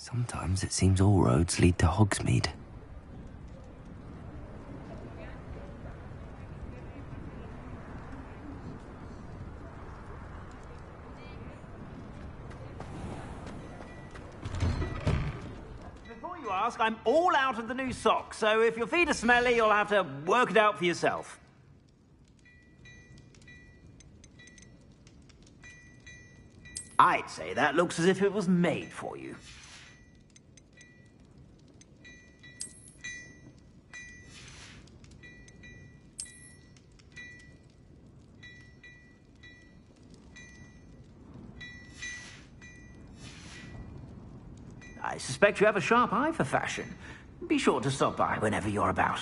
Sometimes it seems all roads lead to Hogsmeade. Before you ask, I'm all out of the new socks, so if your feet are smelly, you'll have to work it out for yourself. I'd say that looks as if it was made for you. I suspect you have a sharp eye for fashion. Be sure to stop by whenever you're about.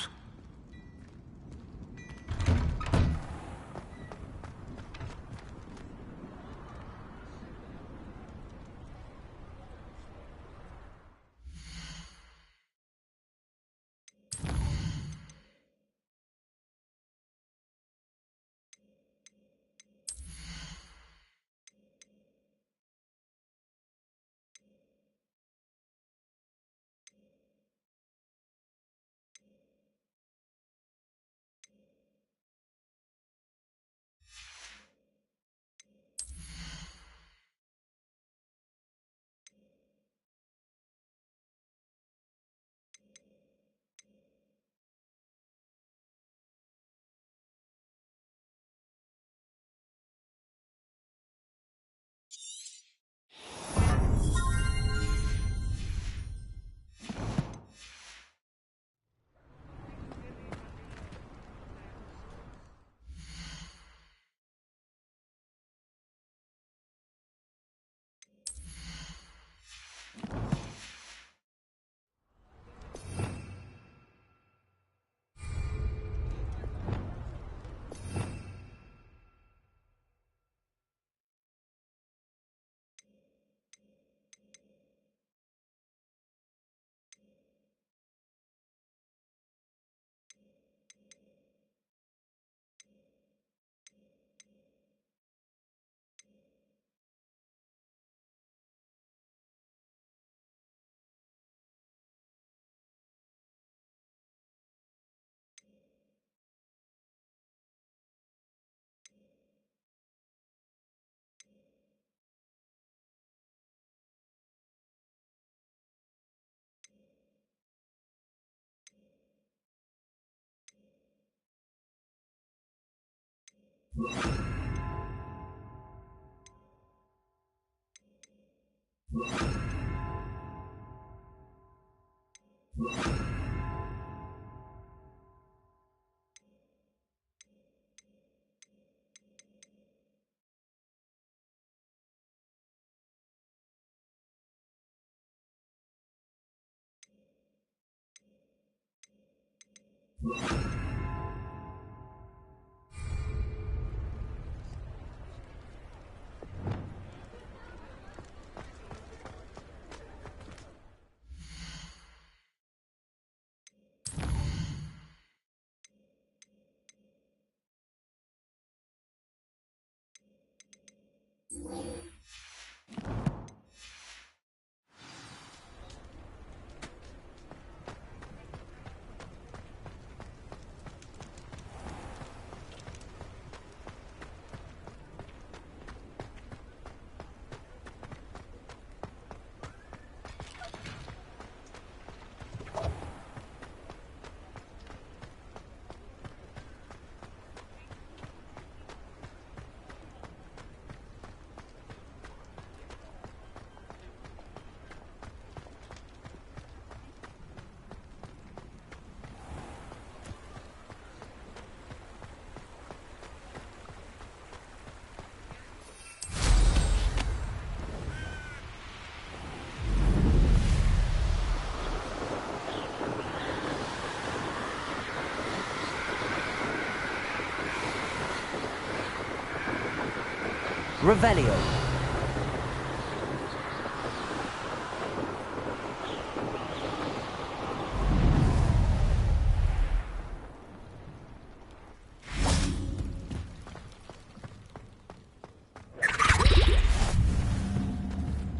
Revelio.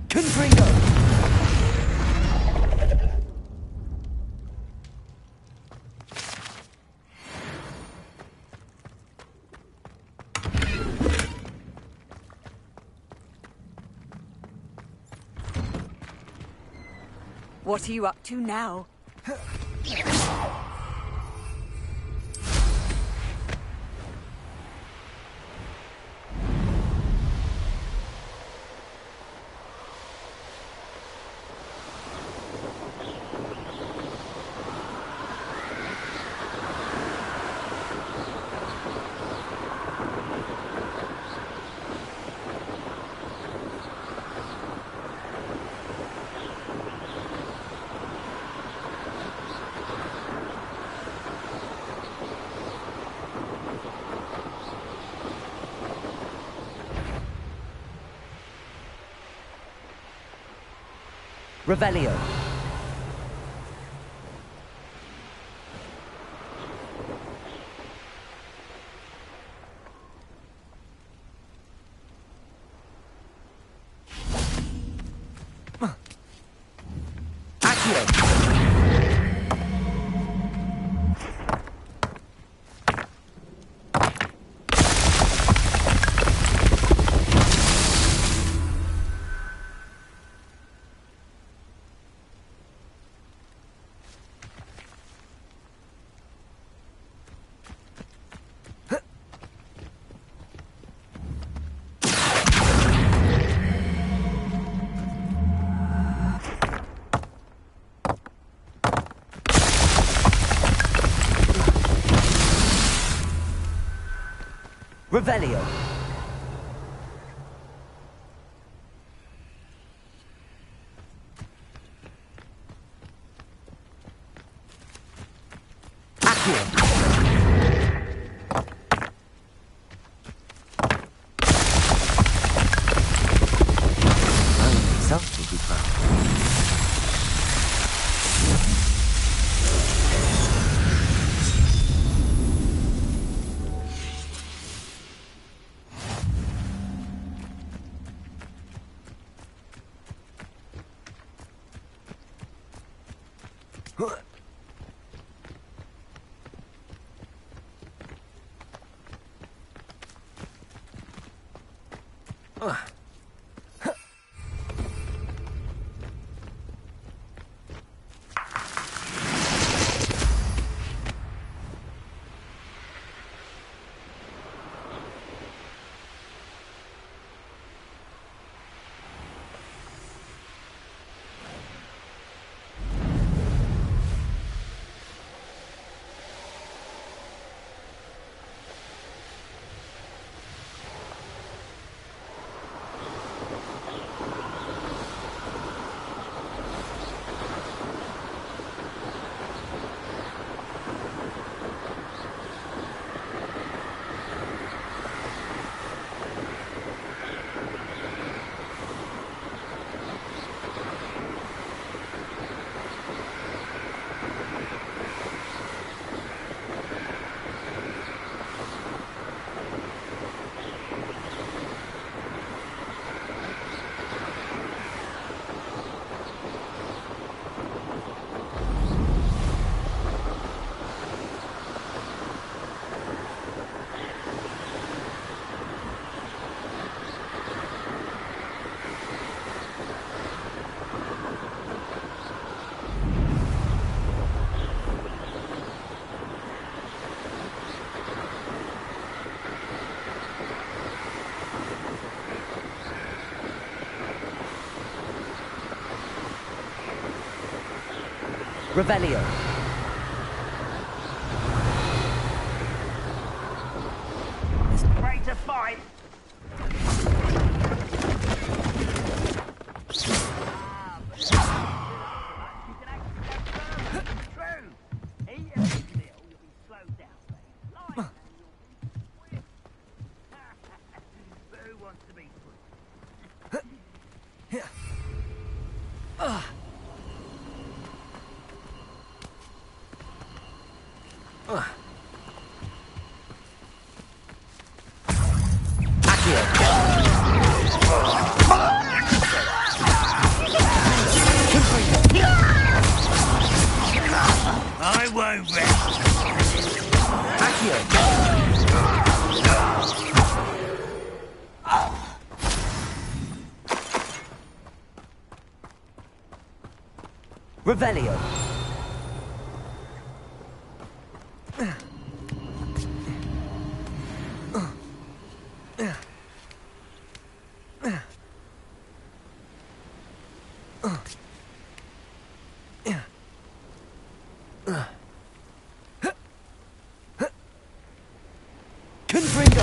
Confringo. What are you up to now? Revelio. Accio. Revelio. Accio. Self will be found. Revelio. Ready to fight. I won't rest. Revelio. Confringo.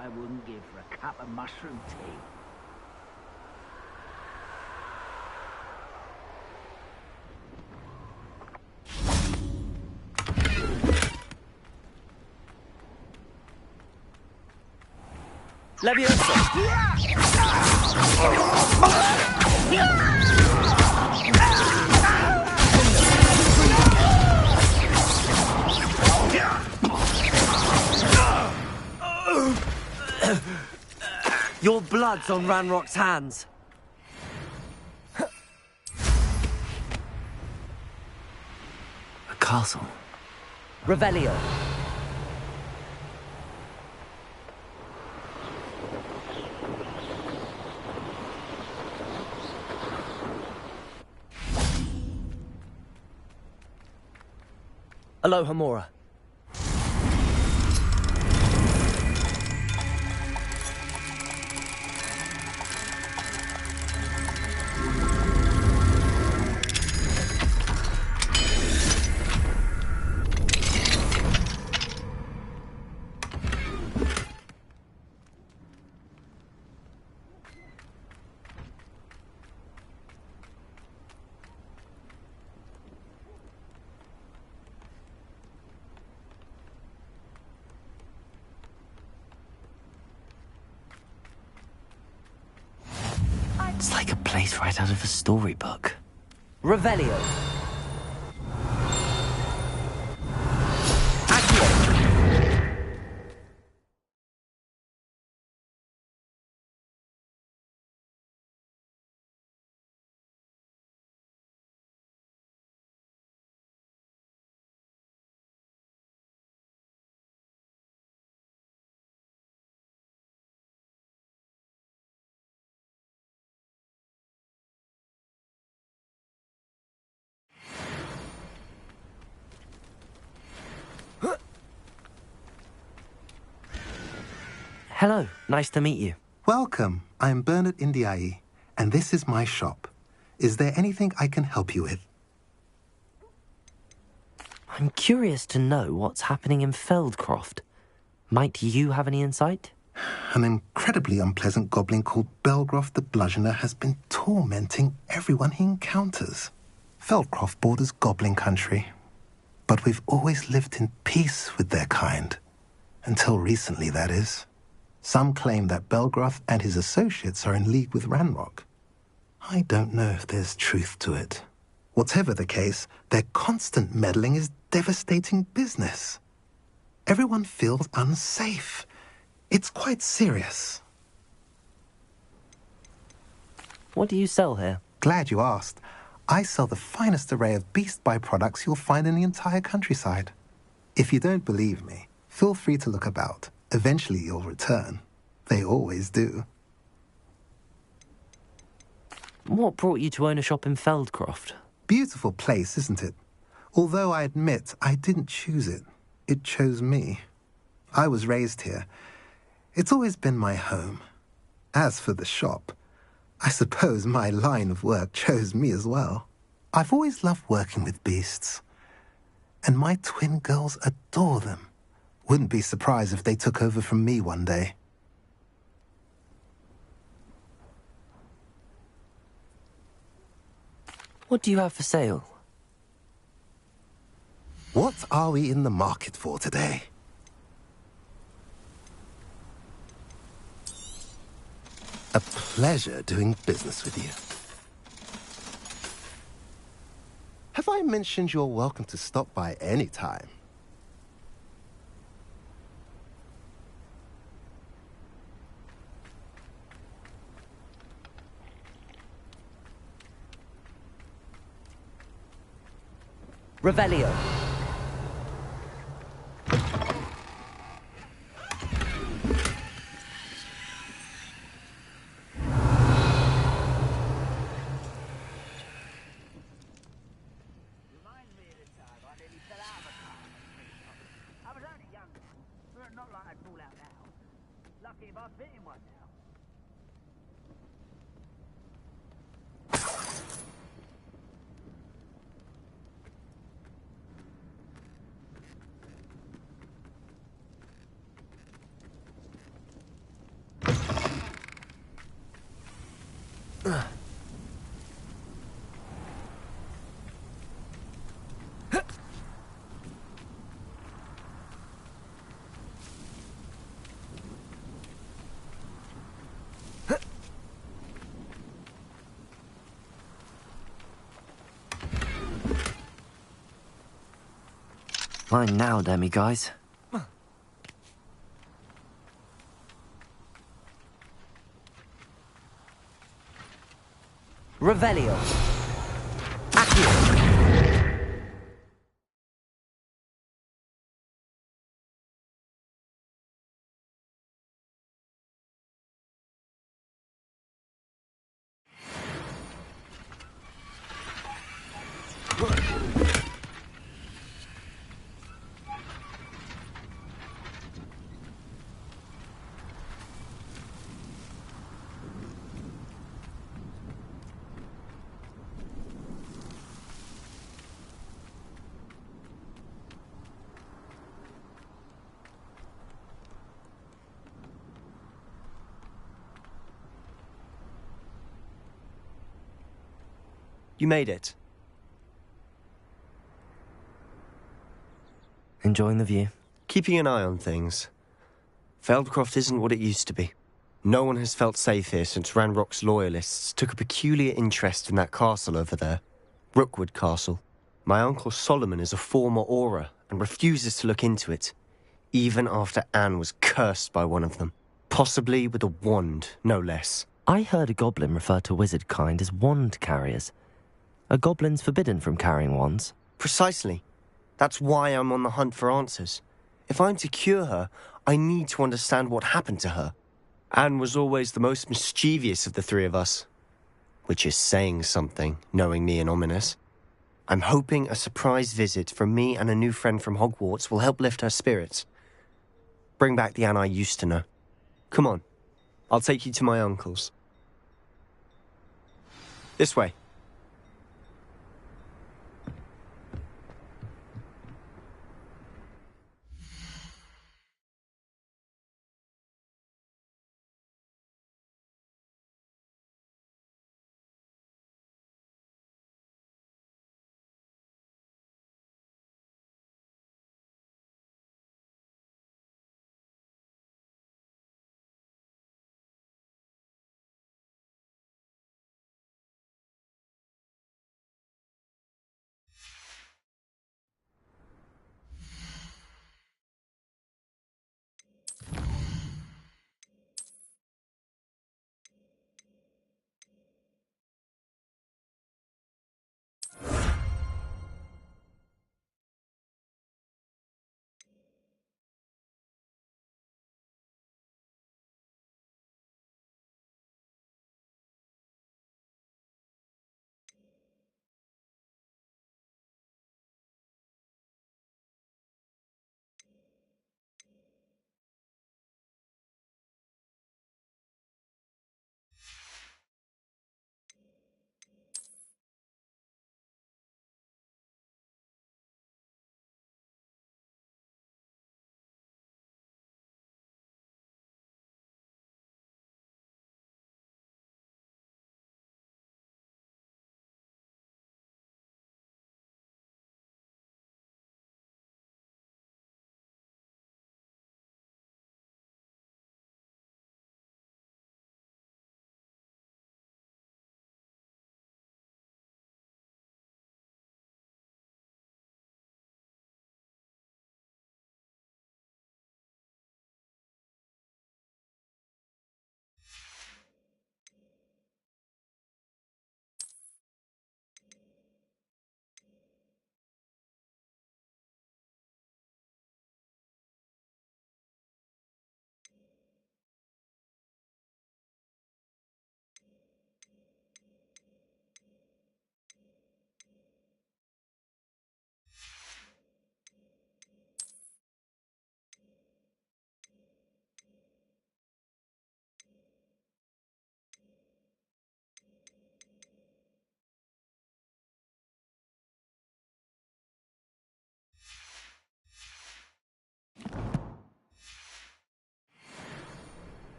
I wouldn't give for a cup of mushroom tea. Leviosa. Your blood's on Ranrock's hands. A castle. Revelio. Alohomora. It's like a place right out of a storybook. Revelio. Hello, nice to meet you. Welcome. I'm Bernard Indiai, and this is my shop. Is there anything I can help you with? I'm curious to know what's happening in Feldcroft. Might you have any insight? An incredibly unpleasant goblin called Belgroth the Bludgeoner has been tormenting everyone he encounters. Feldcroft borders goblin country, but we've always lived in peace with their kind. Until recently, that is. Some claim that Belgroth and his associates are in league with Ranrock. I don't know if there's truth to it. Whatever the case, their constant meddling is devastating business. Everyone feels unsafe. It's quite serious. What do you sell here? Glad you asked. I sell the finest array of beast byproducts you'll find in the entire countryside. If you don't believe me, feel free to look about. Eventually you'll return. They always do. What brought you to own a shop in Feldcroft? Beautiful place, isn't it? Although I admit I didn't choose it. It chose me. I was raised here. It's always been my home. As for the shop, I suppose my line of work chose me as well. I've always loved working with beasts. And my twin girls adore them. Wouldn't be surprised if they took over from me one day. What do you have for sale? What are we in the market for today? A pleasure doing business with you. Have I I mentioned you're welcome to stop by any time. Revelio. I was only young then, but not like I'd fall out now. Lucky if I fit in one now. Fine now, Demi guys. Revelio. Accio. You made it. Enjoying the view? Keeping an eye on things. Feldcroft isn't what it used to be. No one has felt safe here since Ranrock's loyalists took a peculiar interest in that castle over there. Rookwood Castle. My uncle Solomon is a former Auror and refuses to look into it, even after Anne was cursed by one of them. Possibly with a wand, no less. I heard a goblin refer to wizard kind as wand carriers. Are goblins forbidden from carrying wands? Precisely. That's why I'm on the hunt for answers. If I'm to cure her, I need to understand what happened to her. Anne was always the most mischievous of the three of us. Which is saying something, knowing me and Ominous. I'm hoping a surprise visit from me and a new friend from Hogwarts will help lift her spirits. Bring back the Anne I used to know. Come on, I'll take you to my uncle's. This way.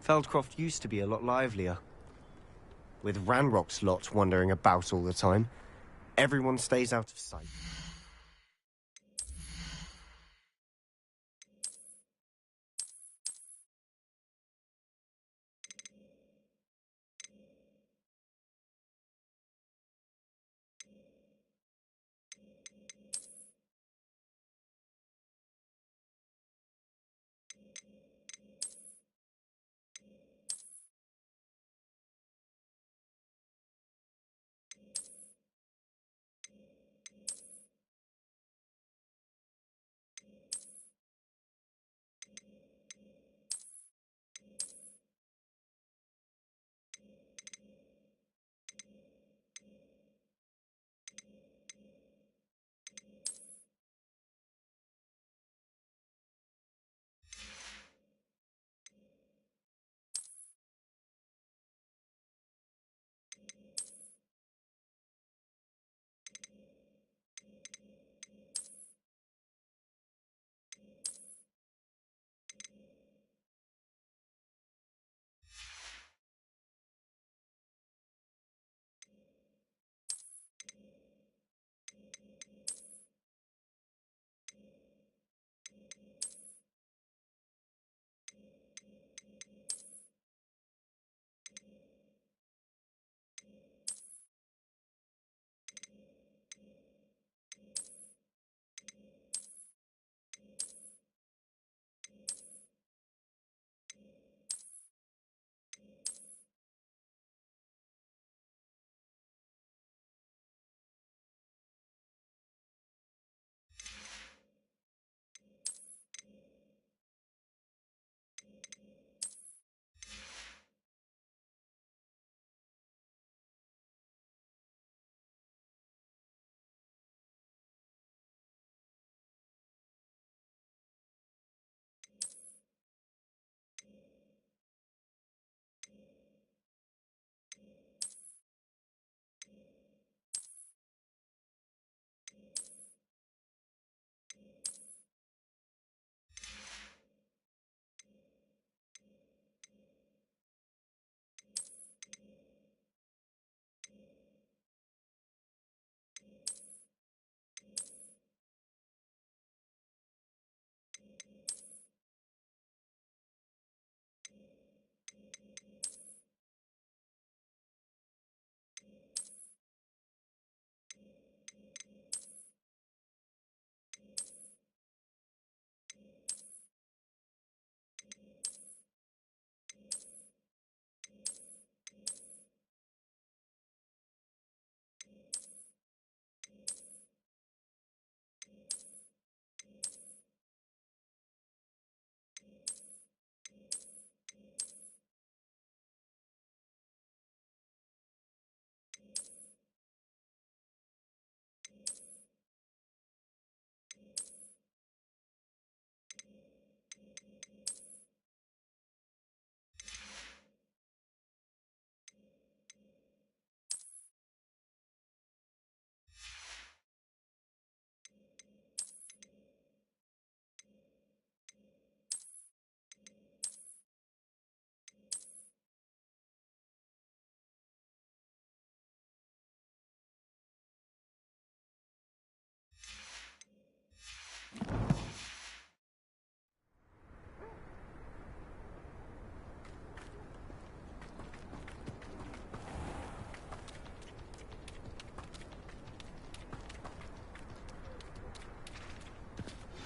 Feldcroft used to be a lot livelier. With Ranrock's lot wandering about all the time, everyone stays out of sight.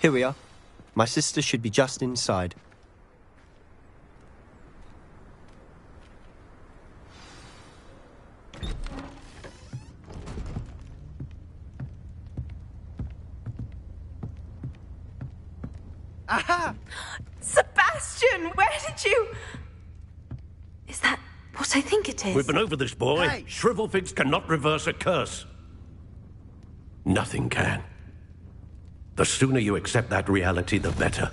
Here we are. My sister should be just inside. Aha! Sebastian, where did you... Is that what I think it is? We've been over this, boy. Hey. Shrivelfigs cannot reverse a curse. Nothing can. The sooner you accept that reality, the better.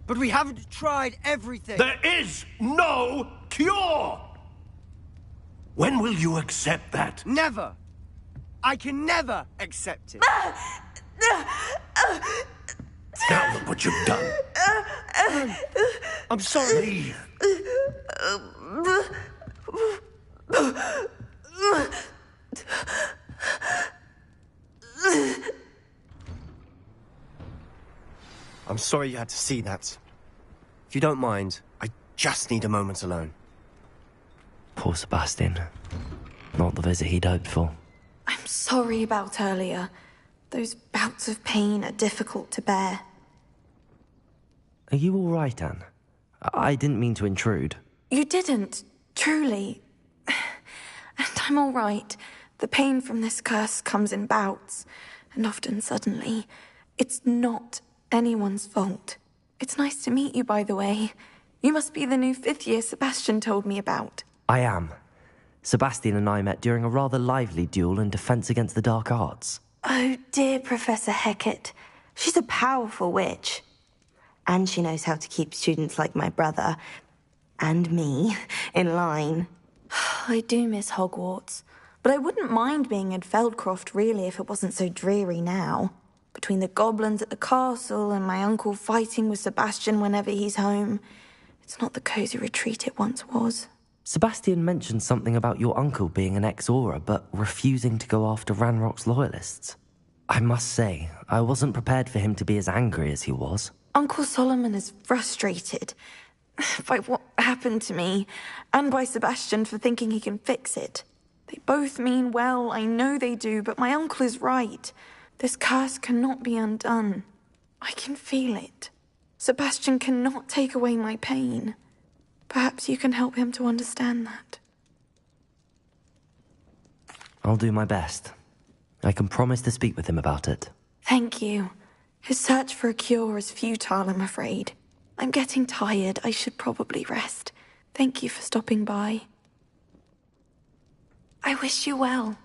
But we haven't tried everything. There is no cure! When will you accept that? Never. I can never accept it. Now look what you've done. I'm sorry. Leave. I'm sorry you had to see that. If you don't mind, I just need a moment alone. Poor Sebastian. Not the visit he'd hoped for. I'm sorry about earlier. Those bouts of pain are difficult to bear. Are you all right, Anne? I didn't mean to intrude. You didn't, truly. And I'm all right. The pain from this curse comes in bouts, and often suddenly. It's not anyone's fault. It's nice to meet you, by the way. You must be the new 5th year Sebastian told me about. I am. Sebastian and I met during a rather lively duel in Defense Against the Dark Arts. Oh, dear Professor Hecat. She's a powerful witch. And she knows how to keep students like my brother, and me, in line. I do miss Hogwarts, but I wouldn't mind being in Feldcroft, really, if it wasn't so dreary now. Between the goblins at the castle and my uncle fighting with Sebastian whenever he's home, it's not the cosy retreat it once was. Sebastian mentioned something about your uncle being an ex-Auror, but refusing to go after Ranrock's loyalists. I must say, I wasn't prepared for him to be as angry as he was. Uncle Solomon is frustrated by what happened to me, and by Sebastian for thinking he can fix it. They both mean well, I know they do, but my uncle is right. This curse cannot be undone. I can feel it. Sebastian cannot take away my pain. Perhaps you can help him to understand that. I'll do my best. I can promise to speak with him about it. Thank you. His search for a cure is futile, I'm afraid. I'm getting tired. I should probably rest. Thank you for stopping by. I wish you well.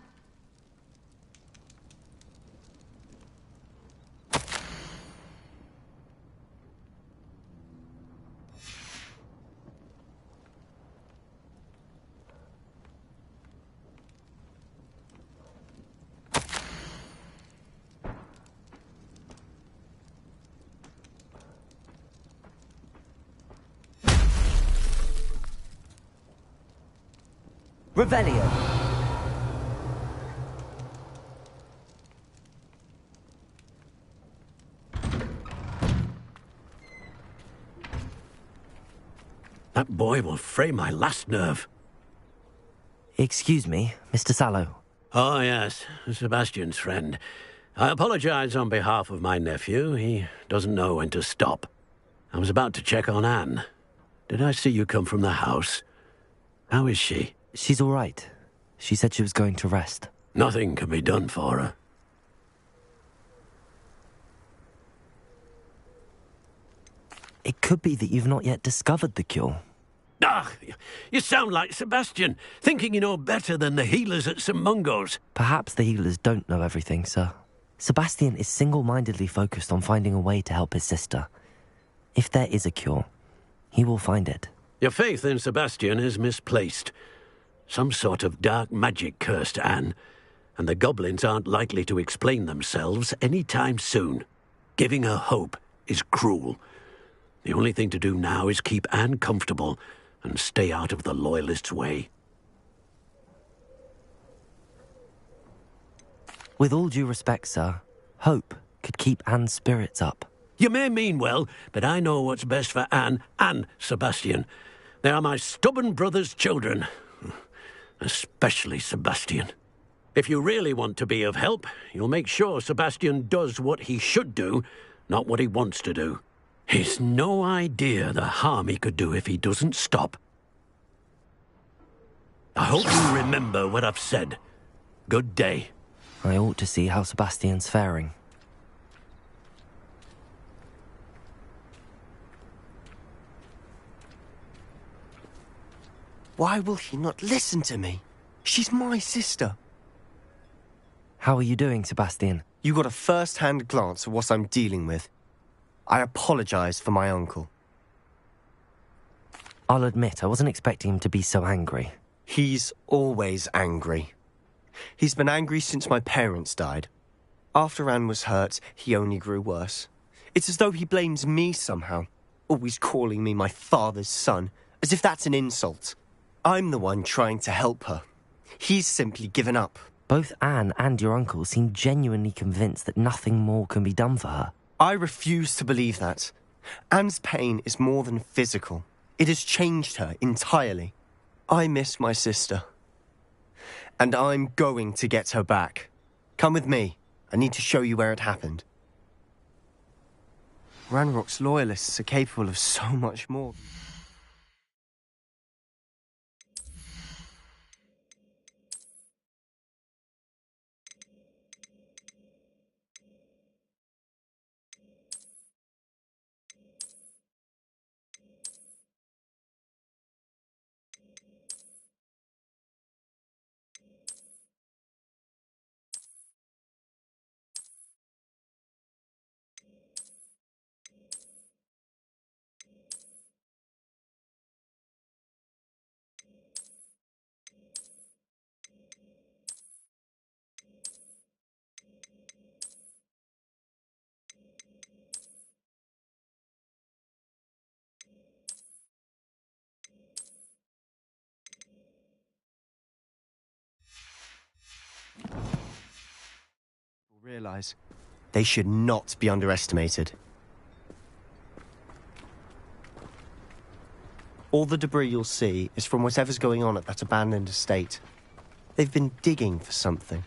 Revelio. That boy will fray my last nerve. Excuse me, Mr. Sallow. Oh, yes, Sebastian's friend. I apologize on behalf of my nephew. He doesn't know when to stop. I was about to check on Anne. Did I see you come from the house? How is she? She's all right. She said she was going to rest. Nothing can be done for her. It could be that you've not yet discovered the cure. Ah, you sound like Sebastian, thinking you know better than the healers at St. Mungo's. Perhaps the healers don't know everything, sir. Sebastian is single-mindedly focused on finding a way to help his sister. If there is a cure, he will find it. Your faith in Sebastian is misplaced. Some sort of dark magic cursed Anne, and the goblins aren't likely to explain themselves any time soon. Giving her hope is cruel. The only thing to do now is keep Anne comfortable and stay out of the Loyalists' way. With all due respect, sir, hope could keep Anne's spirits up. You may mean well, but I know what's best for Anne and Sebastian. They are my stubborn brother's children. Especially Sebastian. If you really want to be of help, you'll make sure Sebastian does what he should do, not what he wants to do. He's no idea the harm he could do if he doesn't stop. I hope you remember what I've said. Good day. I ought to see how Sebastian's faring. Why will he not listen to me? She's my sister. How are you doing, Sebastian? You got a first-hand glance at what I'm dealing with. I apologize for my uncle. I'll admit, I wasn't expecting him to be so angry. He's always angry. He's been angry since my parents died. After Anne was hurt, he only grew worse. It's as though he blames me somehow, always calling me my father's son, as if that's an insult. I'm the one trying to help her. He's simply given up. Both Anne and your uncle seem genuinely convinced that nothing more can be done for her. I refuse to believe that. Anne's pain is more than physical. It has changed her entirely. I miss my sister. And I'm going to get her back. Come with me. I need to show you where it happened. Ranrock's loyalists are capable of so much more. Realize they should not be underestimated. All the debris you'll see is from whatever's going on at that abandoned estate. They've been digging for something.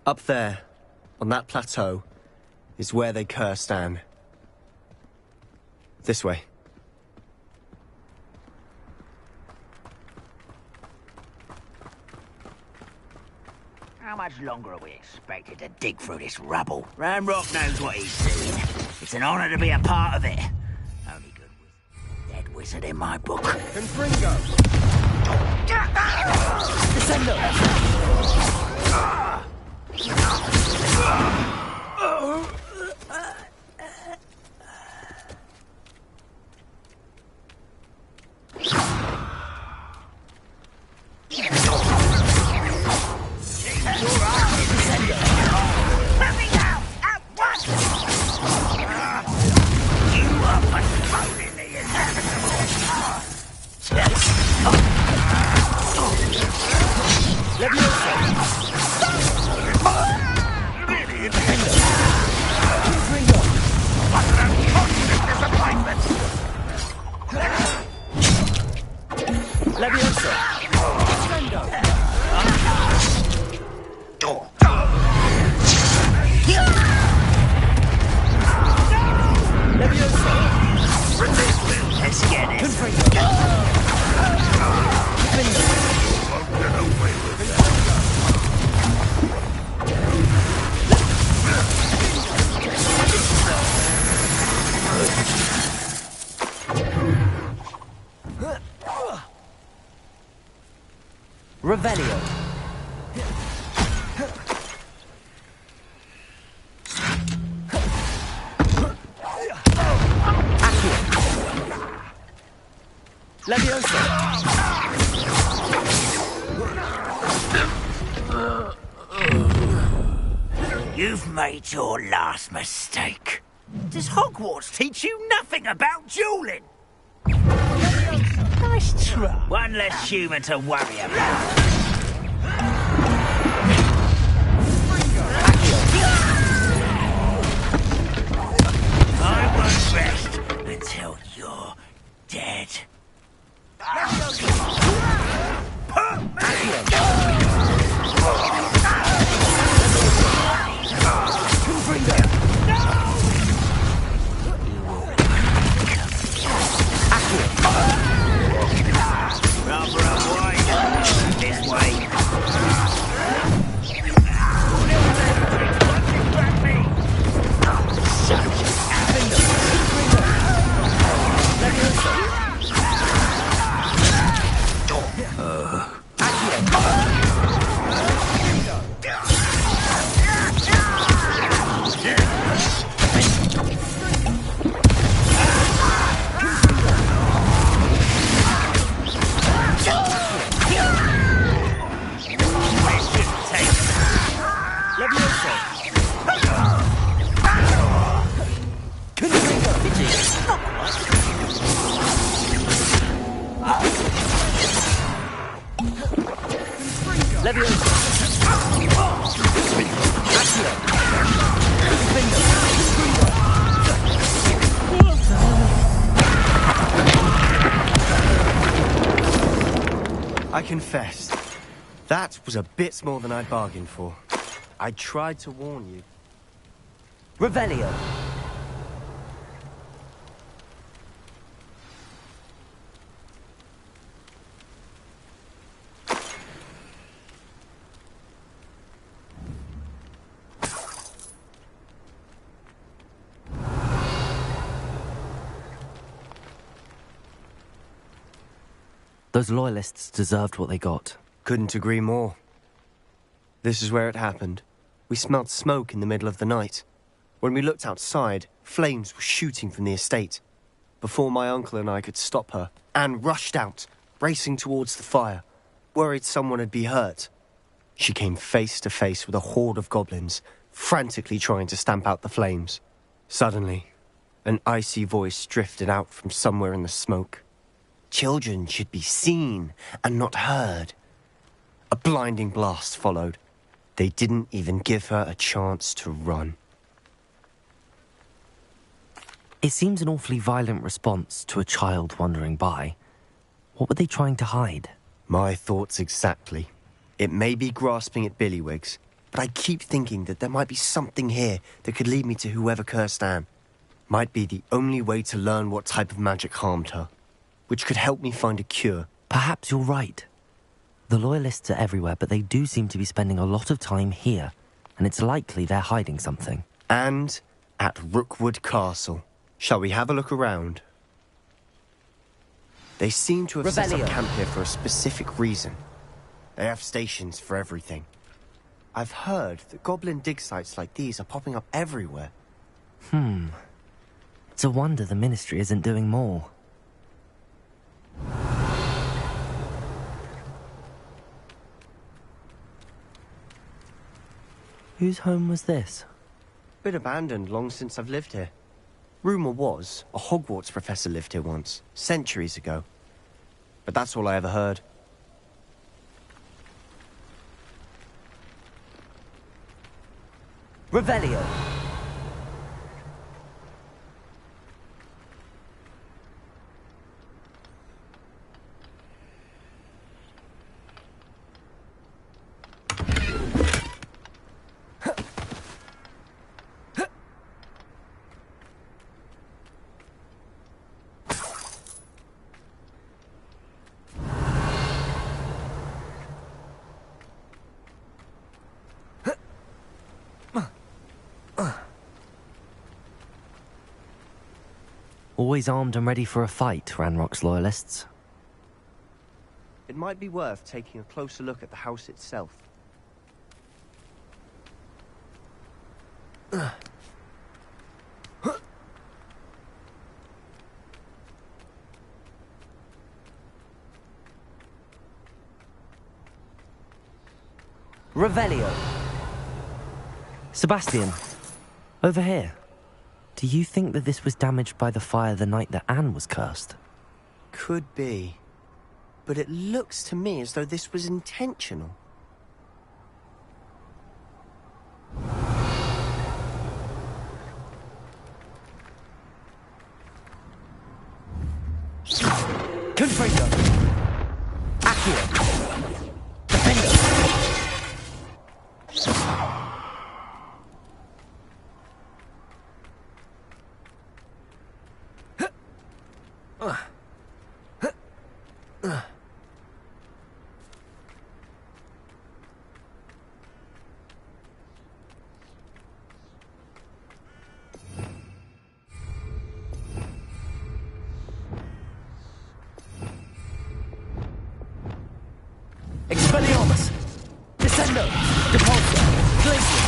Up there, on that plateau, is where they cursed Anne. This way. How much longer are we expected to dig through this rubble? Ranrock knows what he's doing. It's an honor to be a part of it. Only good dead wizard in my book. Confringo! Revelio. Leviosa! You've made your last mistake. Does Hogwarts teach you nothing about dueling? Nice try. One less human to worry about. I won't rest until you're dead. Rather avoid this confess, that was a bit more than I'd bargained for. I tried to warn you. Revelio. Those loyalists deserved what they got. Couldn't agree more. This is where it happened. We smelled smoke in the middle of the night. When we looked outside, flames were shooting from the estate. Before my uncle and I could stop her, Anne rushed out, racing towards the fire, worried someone had been hurt. She came face to face with a horde of goblins, frantically trying to stamp out the flames. Suddenly, an icy voice drifted out from somewhere in the smoke. Children should be seen and not heard. A blinding blast followed. They didn't even give her a chance to run. It seems an awfully violent response to a child wandering by. What were they trying to hide? My thoughts exactly. It may be grasping at Billywigs, but I keep thinking that there might be something here that could lead me to whoever cursed Anne. Might be the only way to learn what type of magic harmed her, which could help me find a cure. Perhaps you're right. The Loyalists are everywhere, but they do seem to be spending a lot of time here, and it's likely they're hiding something. And at Rookwood Castle. Shall we have a look around? They seem to have set up camp here for a specific reason. They have stations for everything. I've heard that goblin dig sites like these are popping up everywhere. It's a wonder the Ministry isn't doing more. Whose home was this? Been abandoned long since I've lived here. Rumour was, a Hogwarts professor lived here once, centuries ago. But that's all I ever heard. Revelio. Always armed and ready for a fight, Ranrock's Loyalists. It might be worth taking a closer look at the house itself. Revelio. Sebastian, over here. Do you think that this was damaged by the fire the night that Anne was cursed? Could be. But it looks to me as though this was intentional. Confringo! Accio! Defender! Expelliarmus! Descendo! Depulso! Glacier!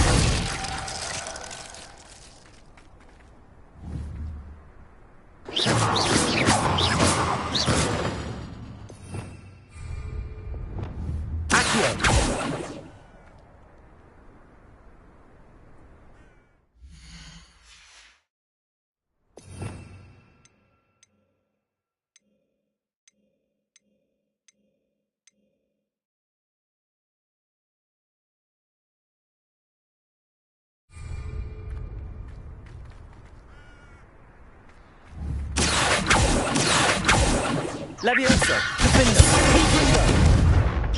Leviosa! Defender! Confringo!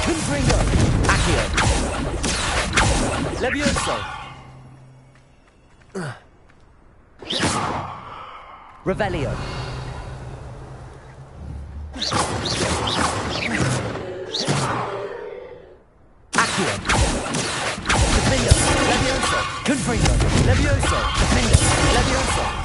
Confringo! Accio! Levioso! Revelio! Accio! Defendo! Levioso! Confringo! Levioso! Defendo! Levioso!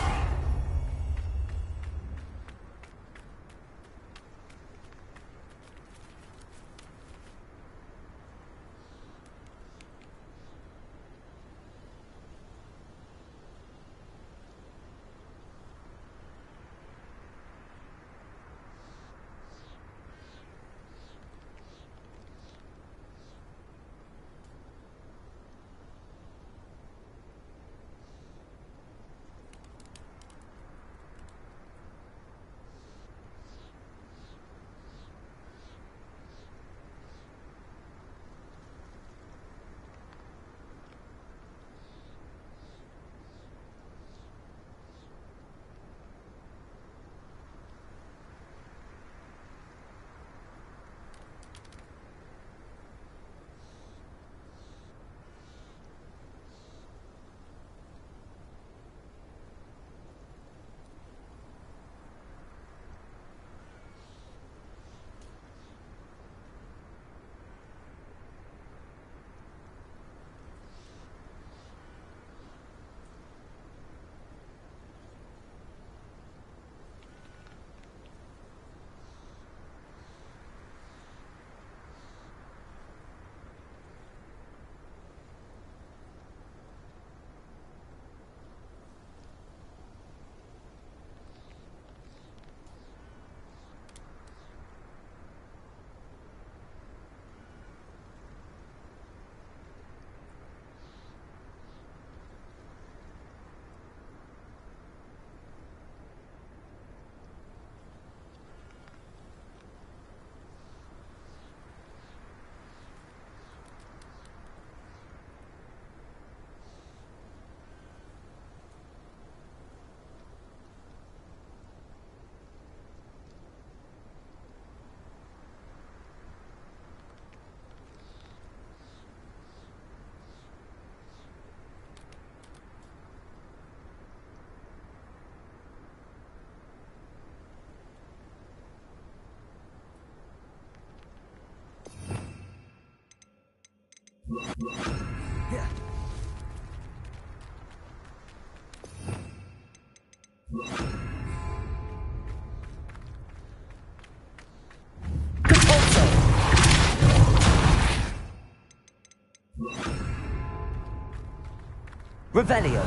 Revelio.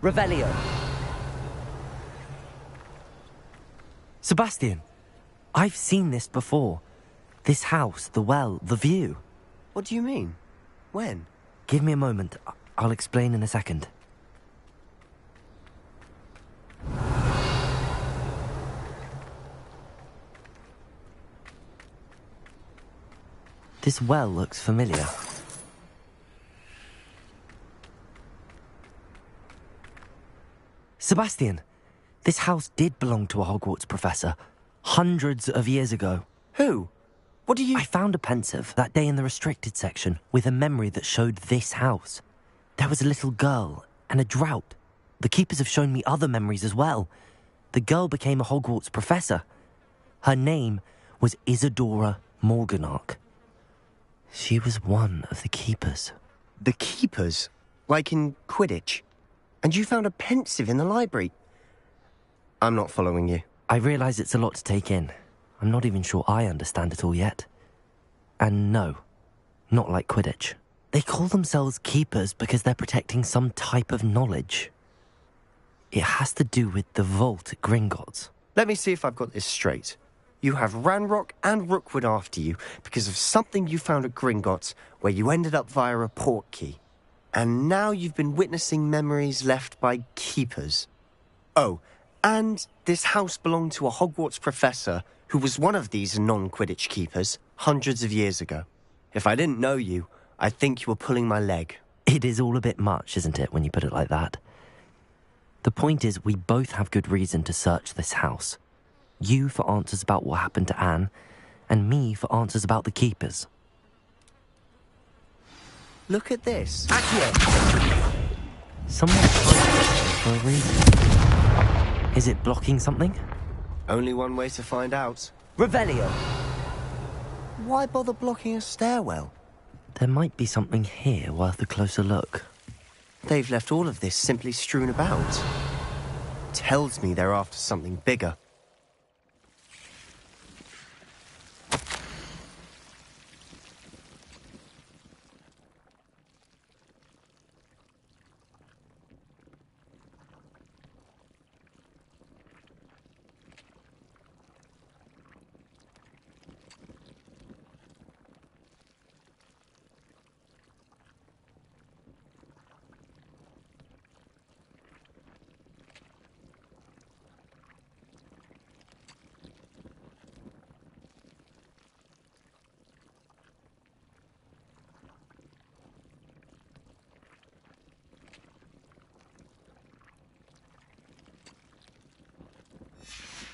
Revelio. Sebastian, I've seen this before. This house, the well, the view. What do you mean? When? Give me a moment. I'll explain in a second. This well looks familiar. Sebastian, this house did belong to a Hogwarts professor, hundreds of years ago. Who? What do you... I found a pensive that day in the restricted section with a memory that showed this house. There was a little girl and a drought. The keepers have shown me other memories as well. The girl became a Hogwarts professor. Her name was Isadora Morganach. She was one of the keepers. The keepers? Like in Quidditch? And you found a pensive in the library? I'm not following you. I realise it's a lot to take in. I'm not even sure I understand it all yet. And no, not like Quidditch. They call themselves keepers because they're protecting some type of knowledge. It has to do with the vault at Gringotts. Let me see if I've got this straight. You have Ranrock and Rookwood after you because of something you found at Gringotts where you ended up via a port key. And now you've been witnessing memories left by keepers. Oh, and this house belonged to a Hogwarts professor who was one of these non-Quidditch keepers hundreds of years ago. If I didn't know you, I'd think you were pulling my leg. It is all a bit much, isn't it, when you put it like that? The point is, we both have good reason to search this house. You for answers about what happened to Anne, and me for answers about the keepers. Look at this. Accio! Someone tried this for a reason. Is it blocking something? Only one way to find out. Revelio. Why bother blocking a stairwell? There might be something here worth a closer look. They've left all of this simply strewn about. Tells me they're after something bigger.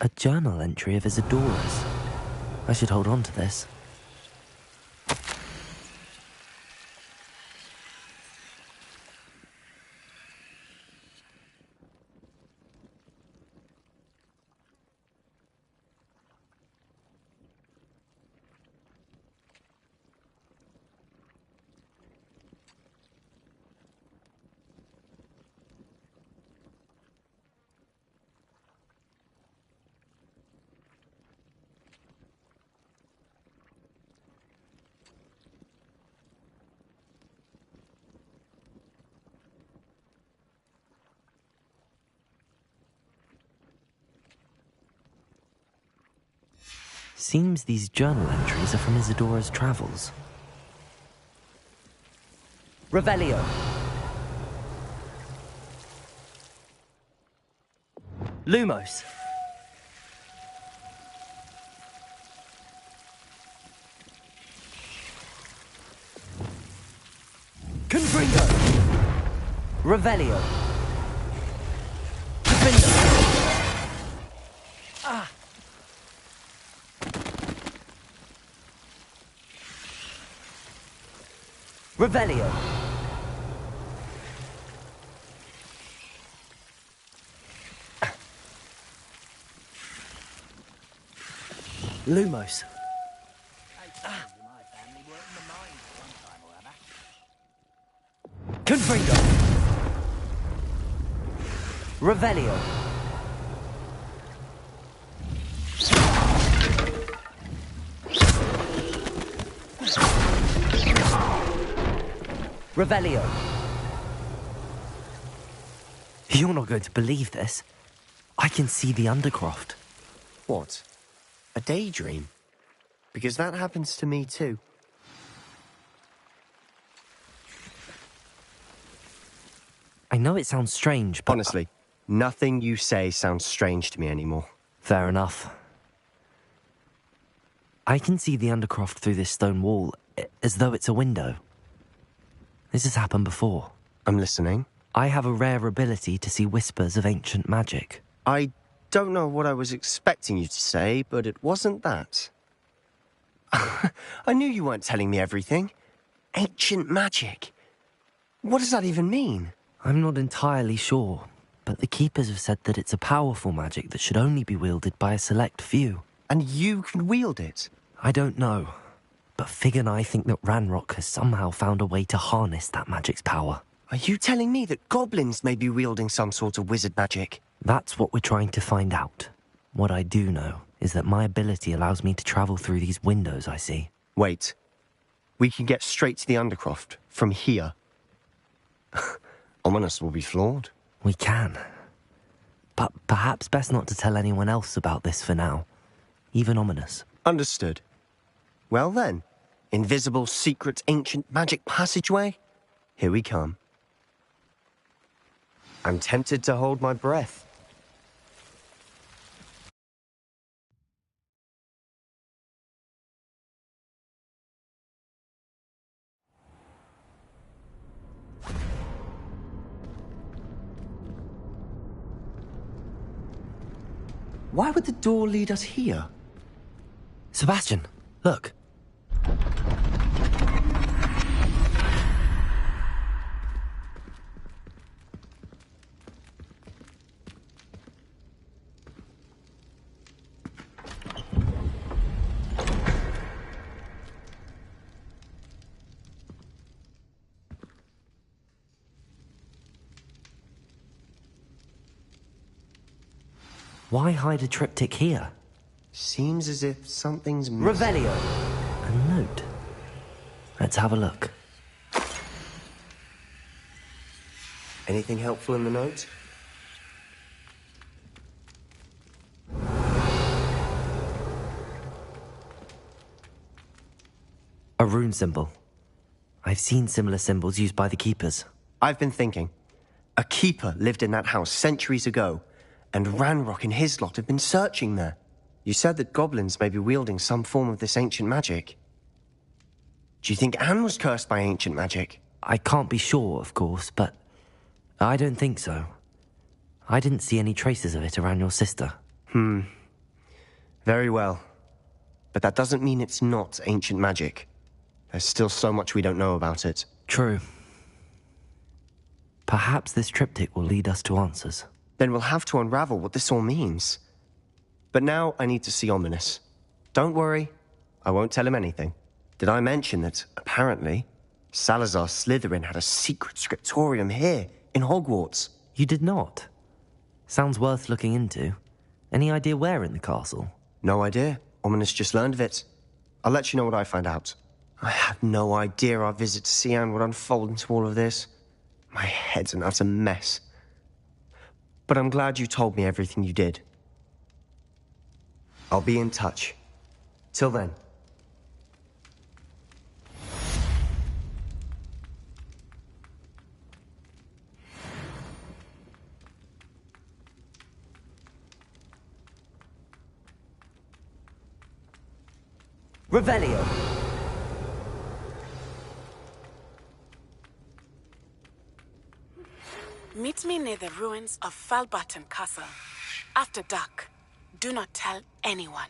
A journal entry of Isadora's. I should hold on to this. Seems these journal entries are from Isadora's travels. Revelio. Lumos. Confringo. Revelio. Confringo. Revelio. Lumos. Confringo. Revelio. Revelio. You're not going to believe this. I can see the Undercroft. What? A daydream? Because that happens to me too. I know it sounds strange, but... Honestly, nothing you say sounds strange to me anymore. Fair enough. I can see the Undercroft through this stone wall, as though it's a window. This has happened before. I'm listening. I have a rare ability to see whispers of ancient magic. I don't know what I was expecting you to say, but it wasn't that. I knew you weren't telling me everything. Ancient magic. What does that even mean? I'm not entirely sure, but the Keepers have said that it's a powerful magic that should only be wielded by a select few. And you can wield it? I don't know, but Fig and I think that Ranrock has somehow found a way to harness that magic's power. Are you telling me that goblins may be wielding some sort of wizard magic? That's what we're trying to find out. What I do know is that my ability allows me to travel through these windows I see. Wait. We can get straight to the Undercroft from here. Ominous will be floored. We can. But perhaps best not to tell anyone else about this for now. Even Ominous. Understood. Well then, invisible, secret, ancient magic passageway? Here we come. I'm tempted to hold my breath. Why would the door lead us here? Sebastian, look. Why hide a triptych here? Seems as if something's missing. Revelio. A note. Let's have a look. Anything helpful in the note? A rune symbol. I've seen similar symbols used by the Keepers. I've been thinking. A keeper lived in that house centuries ago, and Ranrock and his lot have been searching there. You said that goblins may be wielding some form of this ancient magic. Do you think Anne was cursed by ancient magic? I can't be sure, of course, but I don't think so. I didn't see any traces of it around your sister. Very well. But that doesn't mean it's not ancient magic. There's still so much we don't know about it. True. Perhaps this triptych will lead us to answers. Then we'll have to unravel what this all means. But now I need to see Ominous. Don't worry, I won't tell him anything. Did I mention that, apparently, Salazar Slytherin had a secret scriptorium here, in Hogwarts? You did not? Sounds worth looking into. Any idea where in the castle? No idea. Ominous just learned of it. I'll let you know what I find out. I had no idea our visit to Cian would unfold into all of this. My head's an utter mess. But I'm glad you told me everything you did. I'll be in touch. Till then. Revelio. Meet me near the ruins of Falbarton Castle. After dark. Do not tell anyone.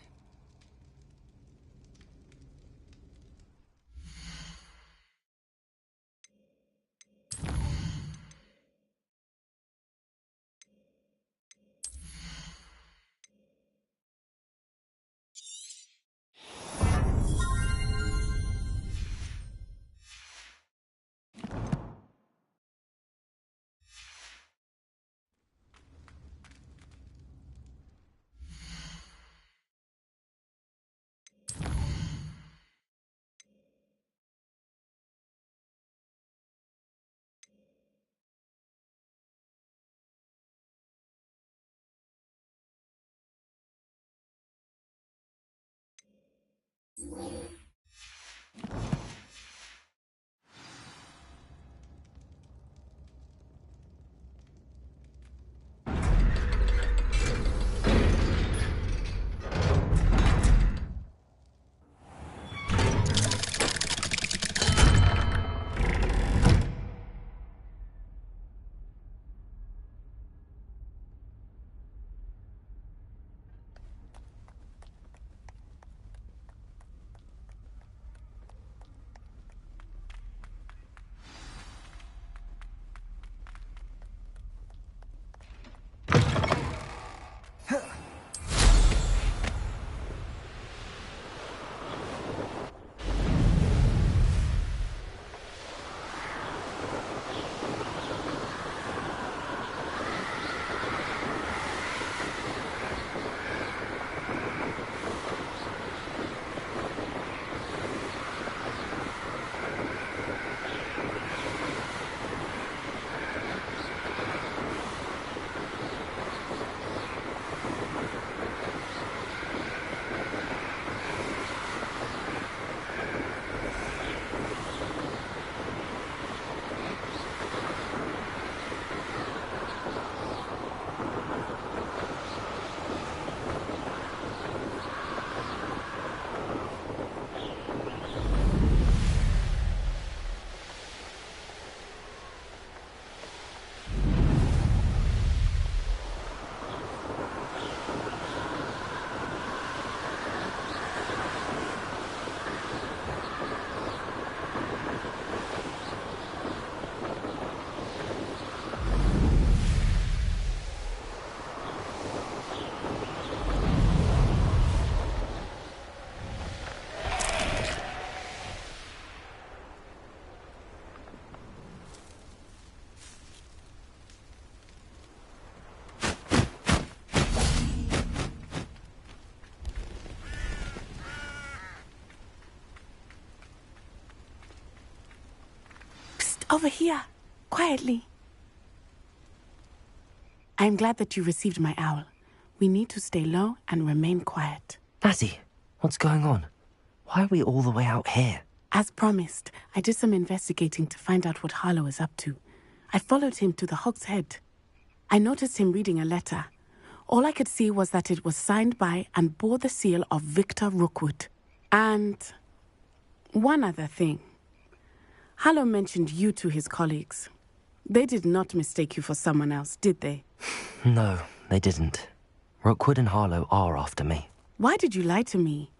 Over here, quietly. I'm glad that you received my owl. We need to stay low and remain quiet. Natty, what's going on? Why are we all the way out here? As promised, I did some investigating to find out what Harlow is up to. I followed him to the Hog's Head. I noticed him reading a letter. All I could see was that it was signed by and bore the seal of Victor Rookwood. And one other thing. Harlow mentioned you to his colleagues. They did not mistake you for someone else, did they? No, they didn't. Rookwood and Harlow are after me. Why did you lie to me?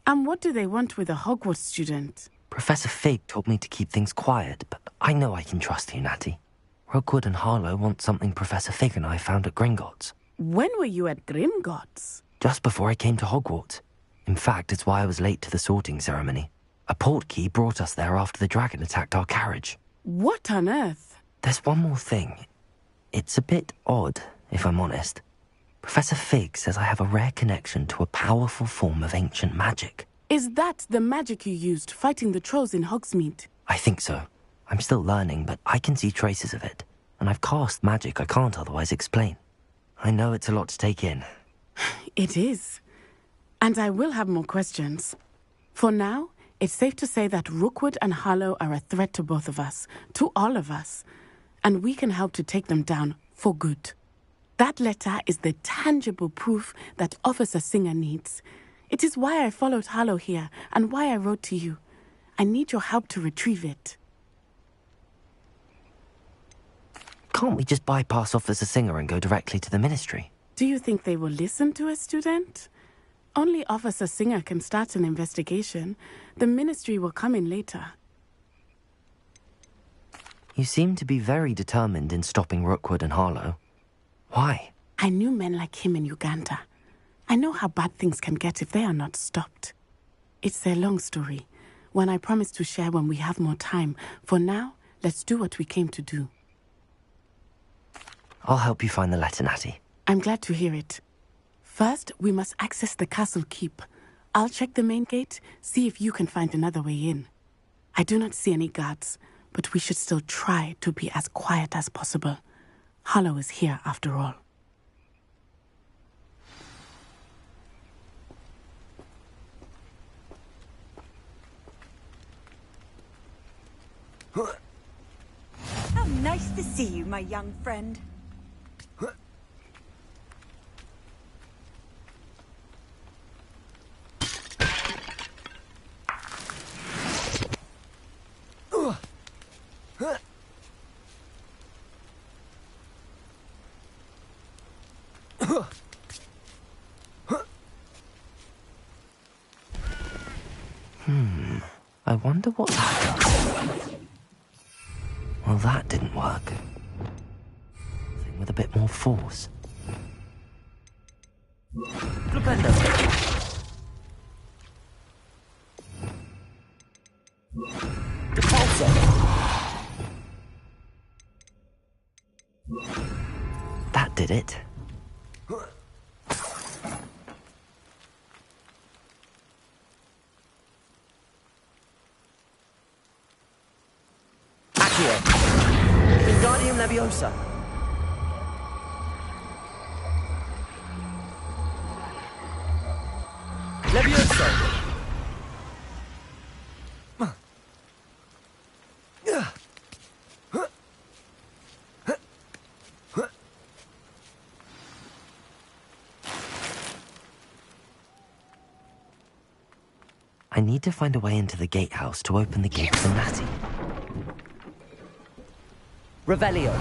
And what do they want with a Hogwarts student? Professor Fig told me to keep things quiet, but I know I can trust you, Natty. Rookwood and Harlow want something Professor Fig and I found at Gringotts. When were you at Gringotts? Just before I came to Hogwarts. In fact, it's why I was late to the sorting ceremony. A portkey brought us there after the dragon attacked our carriage. What on earth? There's one more thing. It's a bit odd, if I'm honest. Professor Fig says I have a rare connection to a powerful form of ancient magic. Is that the magic you used fighting the trolls in Hogsmeade? I think so. I'm still learning, but I can see traces of it. And I've cast magic I can't otherwise explain. I know it's a lot to take in. It is. And I will have more questions. For now, it's safe to say that Rookwood and Harlow are a threat to both of us, to all of us. And we can help to take them down for good. That letter is the tangible proof that Officer Singer needs. It is why I followed Harlow here and why I wrote to you. I need your help to retrieve it. Can't we just bypass Officer Singer and go directly to the Ministry? Do you think they will listen to a student? Only Officer Singer can start an investigation. The Ministry will come in later. You seem to be very determined in stopping Rookwood and Harlow. Why? I knew men like him in Uganda. I know how bad things can get if they are not stopped. It's a long story, one I promise to share when we have more time. For now, let's do what we came to do. I'll help you find the letter, Natty. I'm glad to hear it. First, we must access the castle keep. I'll check the main gate, see if you can find another way in. I do not see any guards, but we should still try to be as quiet as possible. Harlow is here after all. How nice to see you, my young friend. I wonder what that does. Well, that didn't work. Thing with a bit more force. Flipendo. That did it. Accio. Wingardium Leviosa. Leviosa. I need to find a way into the gatehouse to open the gate for Natty. Revelio.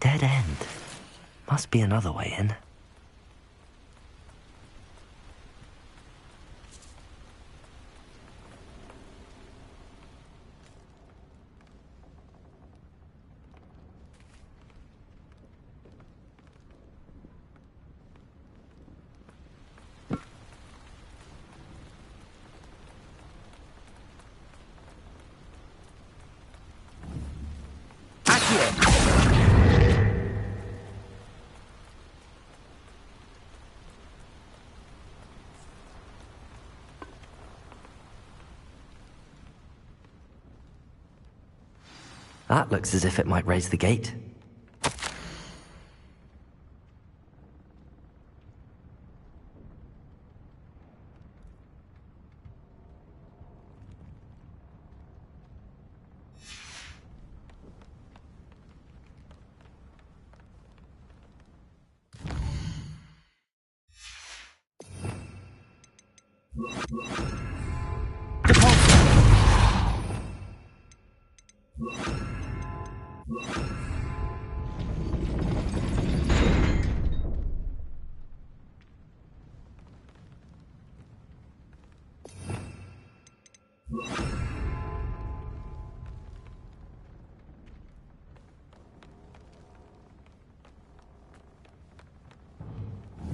Dead end. Must be another way in. That looks as if it might raise the gate.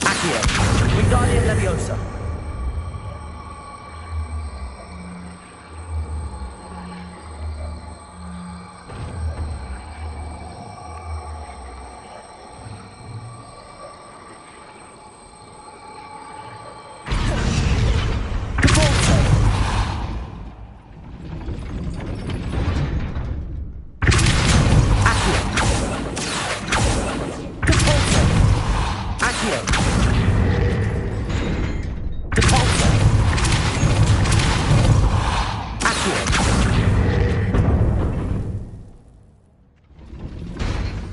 Accio. Wingardium Leviosa.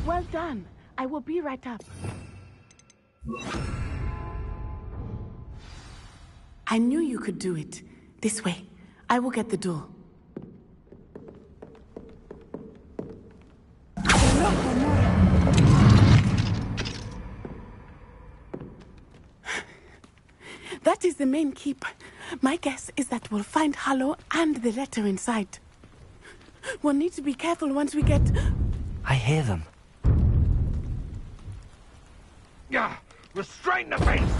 Well done. I will be right up. I knew you could do it. This way. I will get the door. That is the main keep. My guess is that we'll find Harlow and the letter inside. We'll need to be careful once we get... I hear them. Yeah, restrain the beast!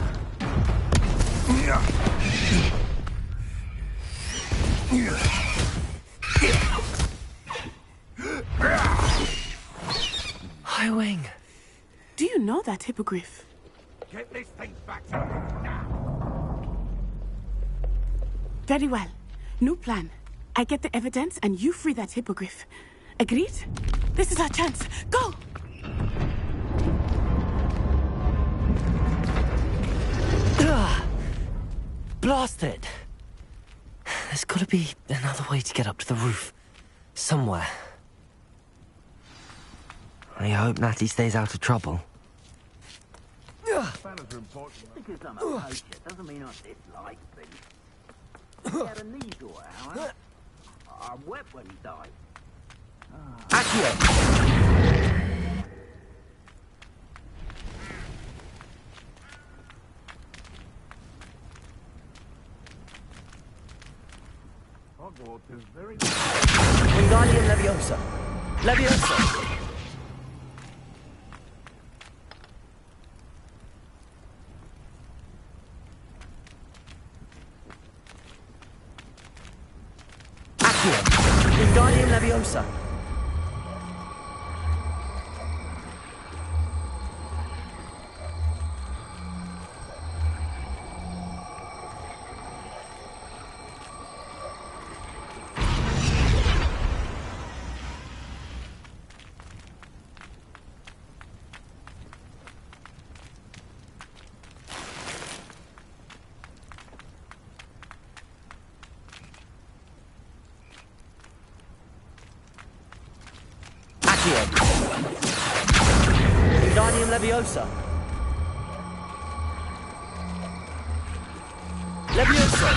Highwing. Do you know that hippogriff? Get this thing back to me now! Very well. New plan. I get the evidence and you free that hippogriff. Agreed? This is our chance. Go! Blast it! There's gotta be another way to get up to the roof. Somewhere. I hope Natty stays out of trouble. Because I'm a poacher doesn't mean I dislike things. He had a knee sore, however. I'm wet when he died. Accio. Hogwarts is very... Wingardium Leviosa. Leviosa. Accio. Wingardium Leviosa. Wingardium Leviosa. Leviosa.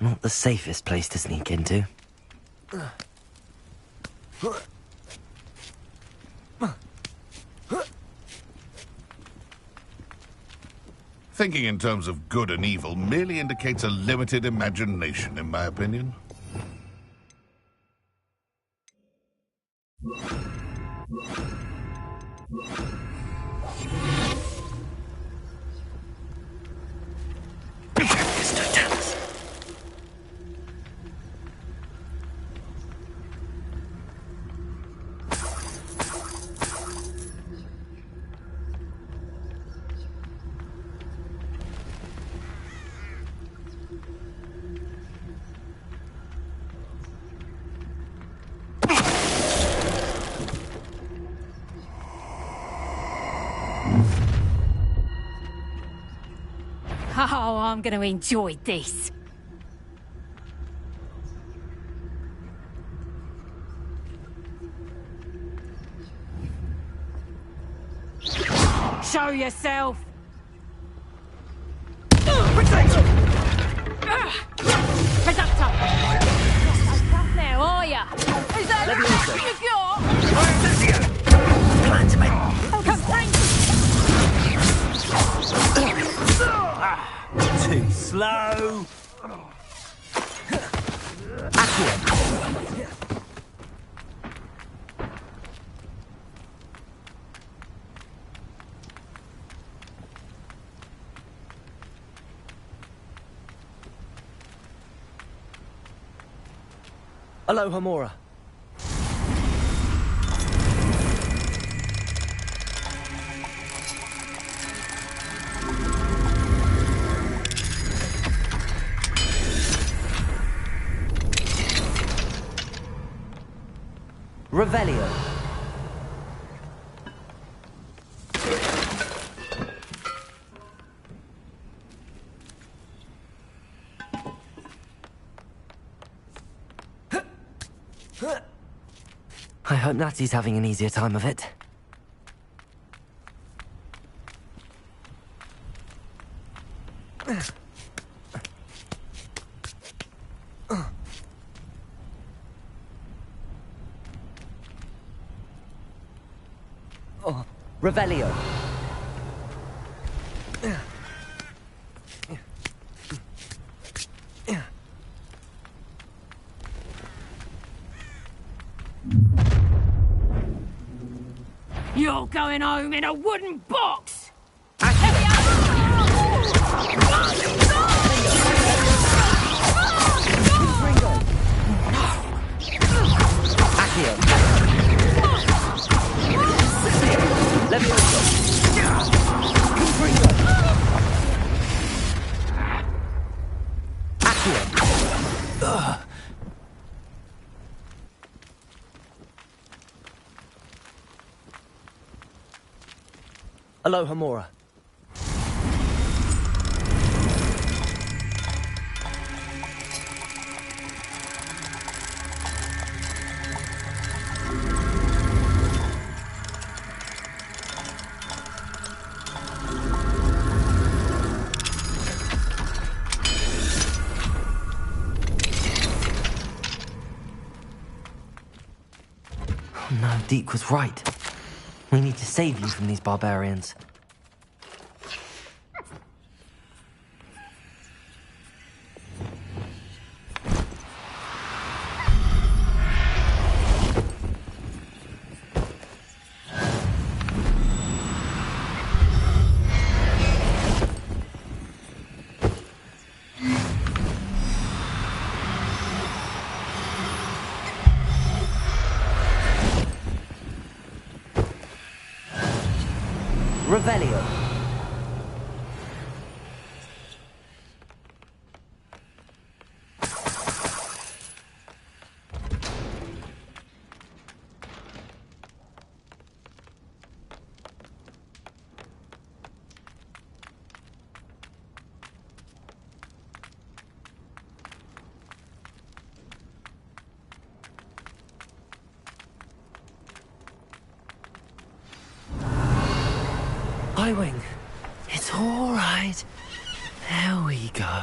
Not the safest place to sneak into. Thinking in terms of good and evil merely indicates a limited imagination, in my opinion. Oh, I'm going to enjoy this. Show yourself. Reductor. Not so tough now, are ya? Is that everything you got? Come Too slow. Accio. Alohomora. Revelio. I hope Natty's having an easier time of it. Oh, Revelio. You're going home in a wooden box! Accio. Levioso. Accio. Alohomora. Oh no, Deke was right. We need to save you from these barbarians. Revelio. Highwing. It's all right. There we go.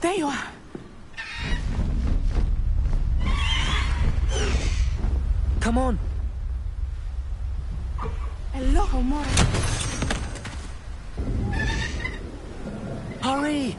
There you are. Come on. Alohomora. Hurry.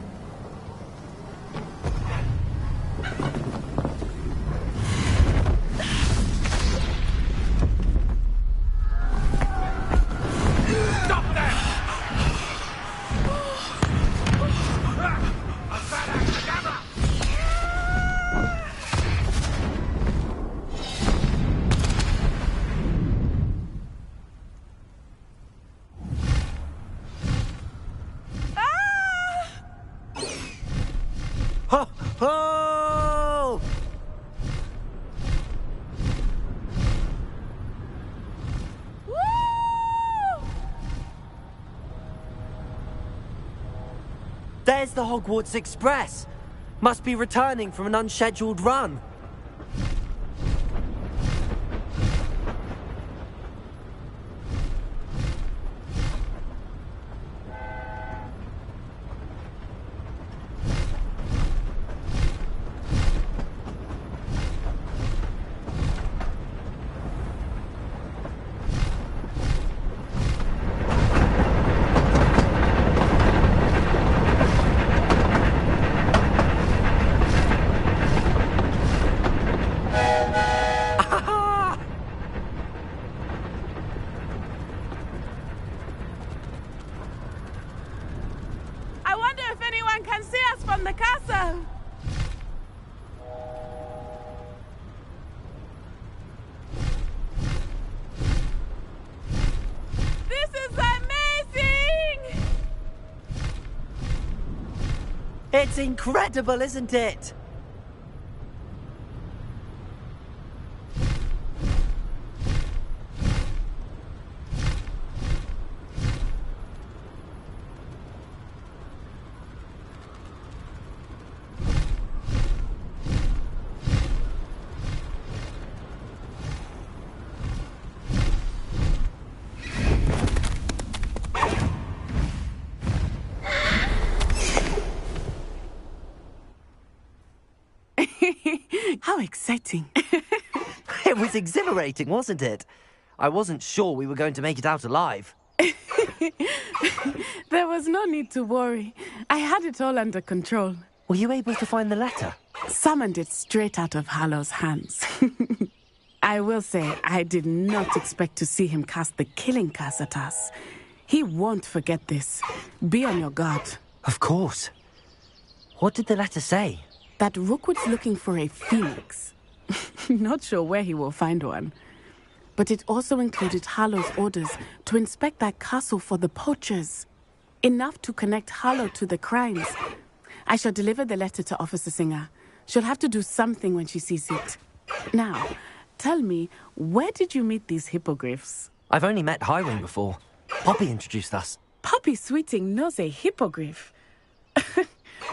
Ho! Ho! There's the Hogwarts Express. Must be returning from an unscheduled run. I wonder if anyone can see us from the castle. This is amazing! It's incredible, isn't it? How exciting. It was exhilarating, wasn't it? I wasn't sure we were going to make it out alive. There was no need to worry. I had it all under control. Were you able to find the letter? Summoned it straight out of Hallow's hands. I will say, I did not expect to see him cast the killing curse at us. He won't forget this. Be on your guard. Of course. What did the letter say? That Rookwood's looking for a phoenix. Not sure where he will find one. But it also included Hallow's orders to inspect that castle for the poachers. Enough to connect Hallow to the crimes. I shall deliver the letter to Officer Singer. She'll have to do something when she sees it. Now, tell me, where did you meet these hippogriffs? I've only met Highwing before. Poppy introduced us. Poppy Sweeting knows a hippogriff.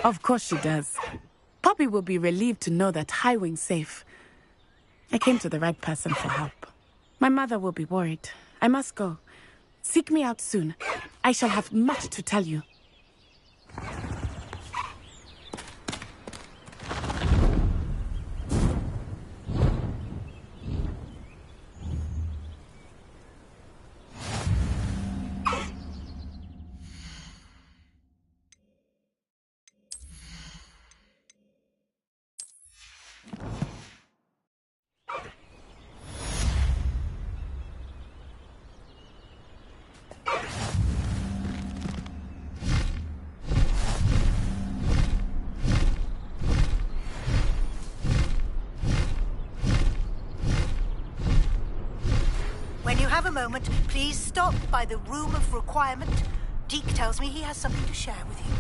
Of course she does. Poppy will be relieved to know that Highwing's safe. I came to the right person for help. My mother will be worried. I must go. Seek me out soon. I shall have much to tell you. When you have a moment, please stop by the Room of Requirement. Deke tells me he has something to share with you.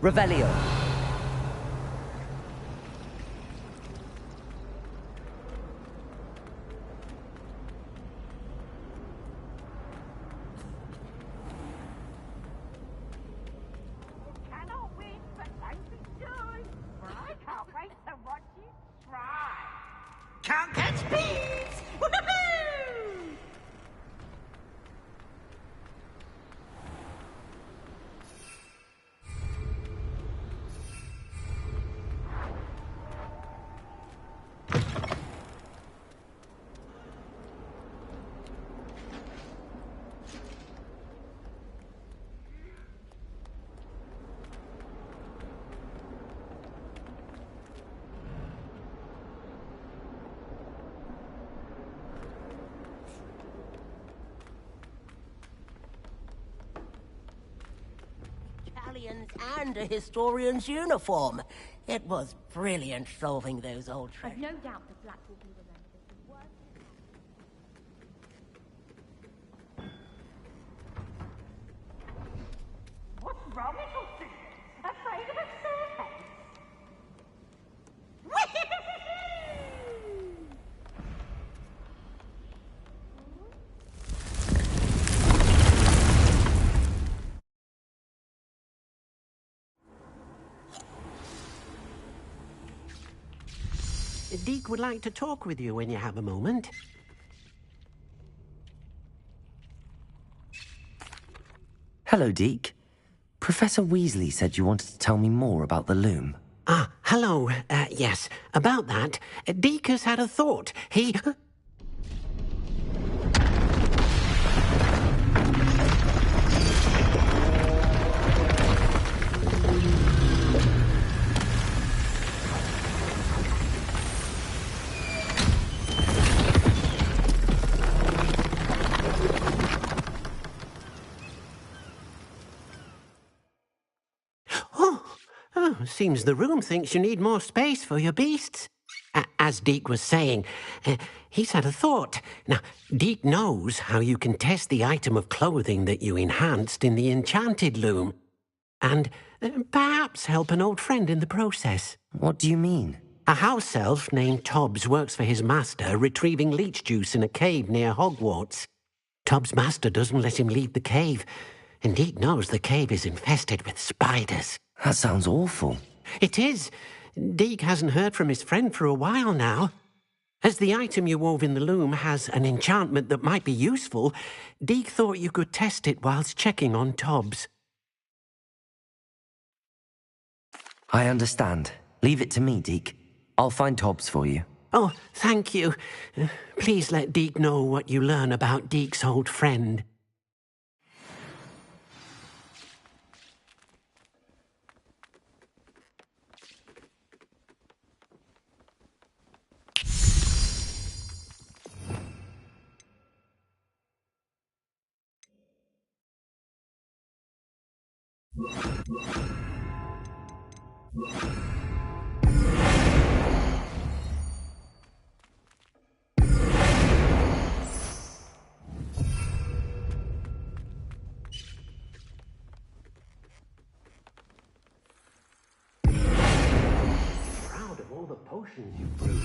Revelio. Cannot win, but don't be shy. For I can't wait to watch you try. Can't catch bees! Woohoo! And a historian's uniform. It was brilliant solving those old I've treasures. no doubt the Black will be remembered as the worst. What's wrong with you, Susan? Afraid of a staircase? Deek would like to talk with you when you have a moment. Hello, Deke. Professor Weasley said you wanted to tell me more about the loom. Ah, hello. Yes, about that. Deek has had a thought. He... Oh, seems the room thinks you need more space for your beasts. As Deek was saying, he's had a thought. Now, Deek knows how you can test the item of clothing that you enhanced in the enchanted loom. And perhaps help an old friend in the process. What do you mean? A house elf named Tobbs works for his master, retrieving leech juice in a cave near Hogwarts. Tobbs' master doesn't let him leave the cave, and Deek knows the cave is infested with spiders. That sounds awful. It is. Deek hasn't heard from his friend for a while now. As the item you wove in the loom has an enchantment that might be useful, Deek thought you could test it whilst checking on Tobbs. I understand. Leave it to me, Deke. I'll find Tobbs for you. Oh, thank you. Please let Deek know what you learn about Deek's old friend. Proud of all the potions you've brewed.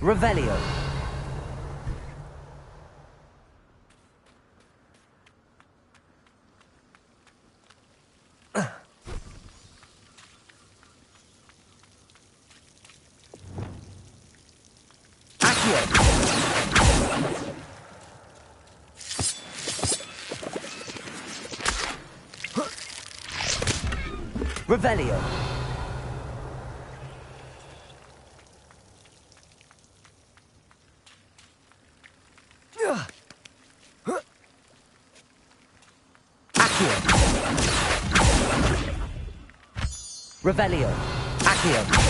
Revelio. Revelio. Accio. Revelio. Accio.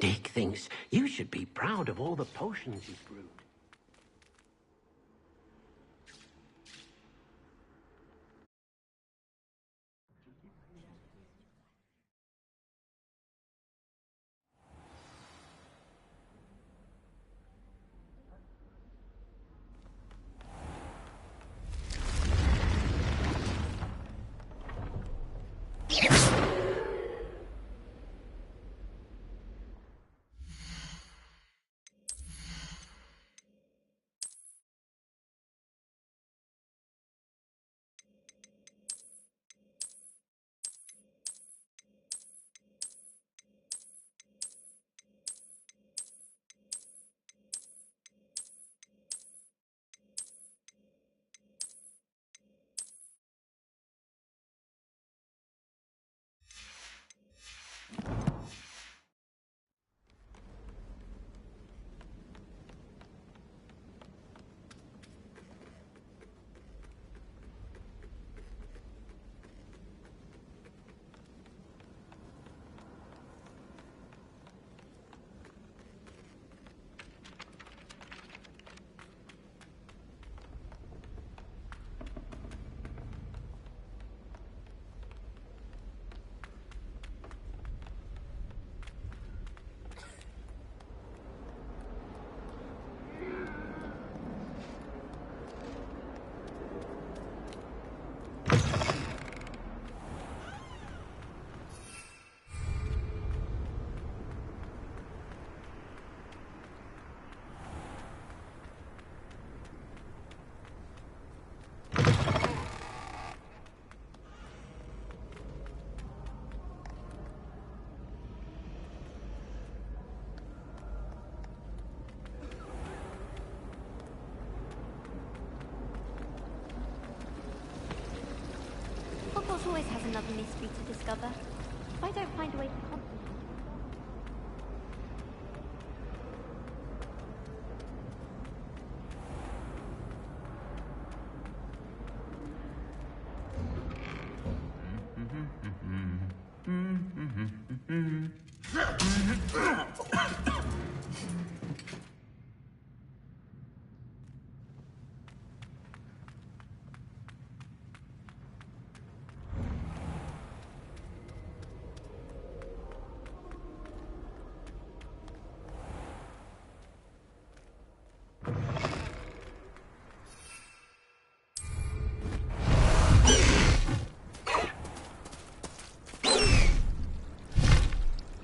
Dick thinks you should be proud of all the potions he's brewed. not a mystery to discover. If I don't find a way to comprehend.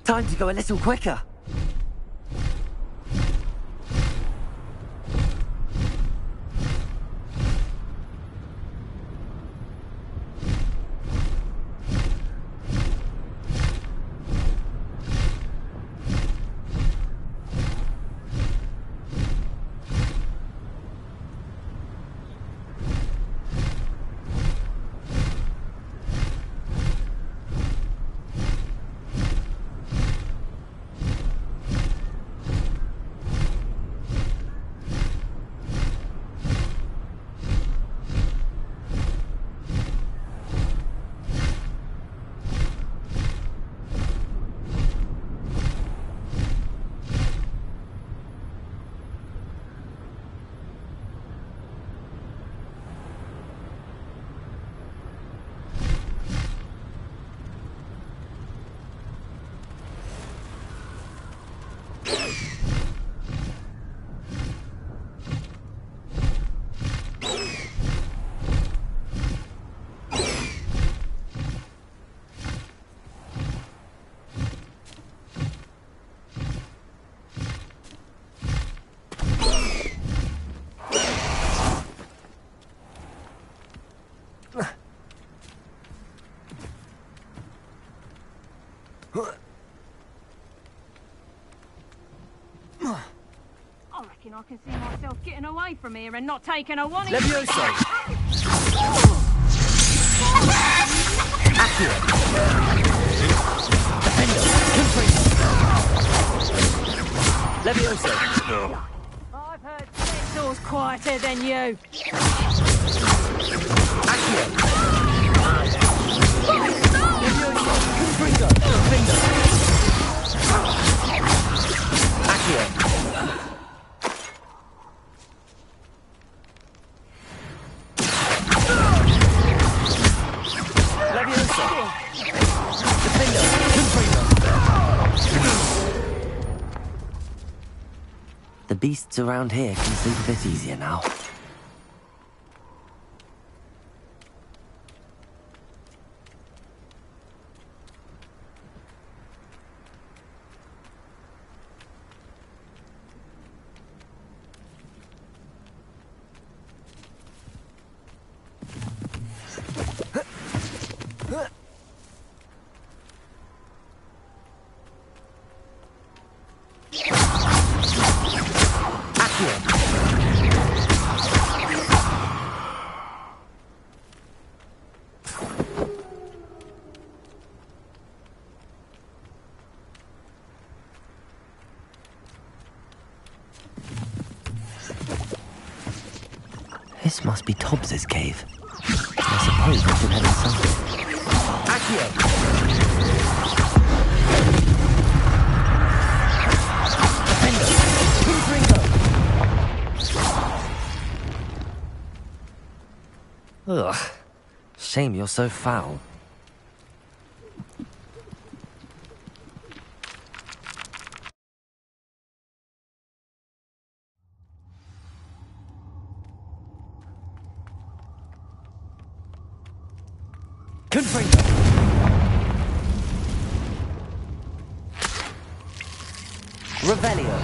Time to go a little quicker. I reckon I can see myself getting away from here and not taking a one. Levioso! Accio! Defender! Levioso! I've heard Sensor's quieter than you. Accio! Levioso! Confringo! Defender! Accio! The beasts around here can sleep a bit easier now. This must be Tobbs's cave. I suppose I should head inside. Accio! Ugh. Shame you're so foul. Confringo! Revelio!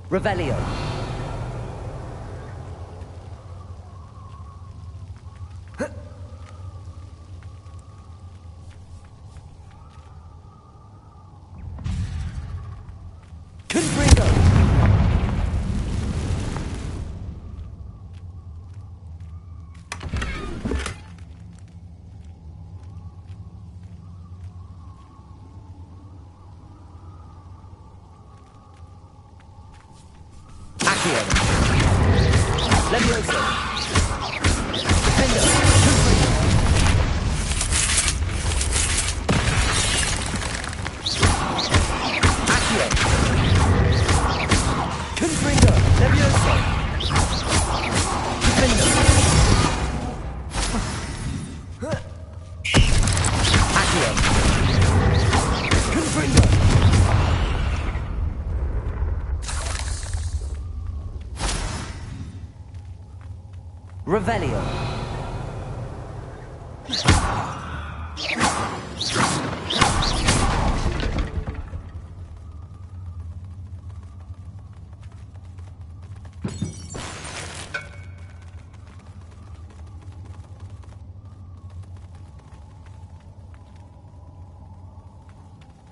Revelio. Confringo. Accio. Levioso. Defender. Accio. Confringo. Levioso. Defender. Accio. Confringo. Revelio.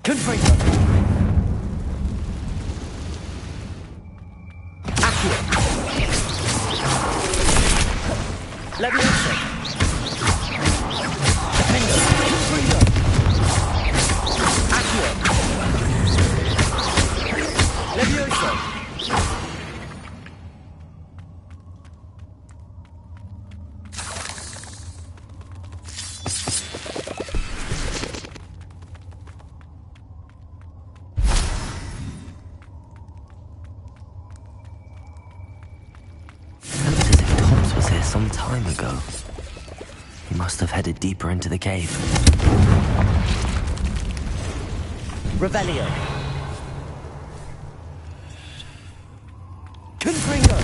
Confringo. Accio. Levioso. Defender. Confringo. Accio. Levioso. Some time ago. He must have headed deeper into the cave. Revelio. Confringo.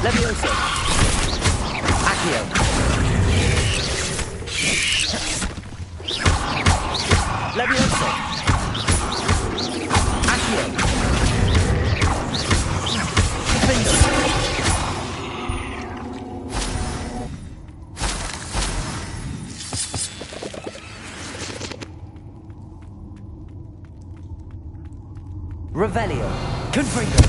Levioso. Accio. Levioso. Accio. Defender. Revelio. Confringo.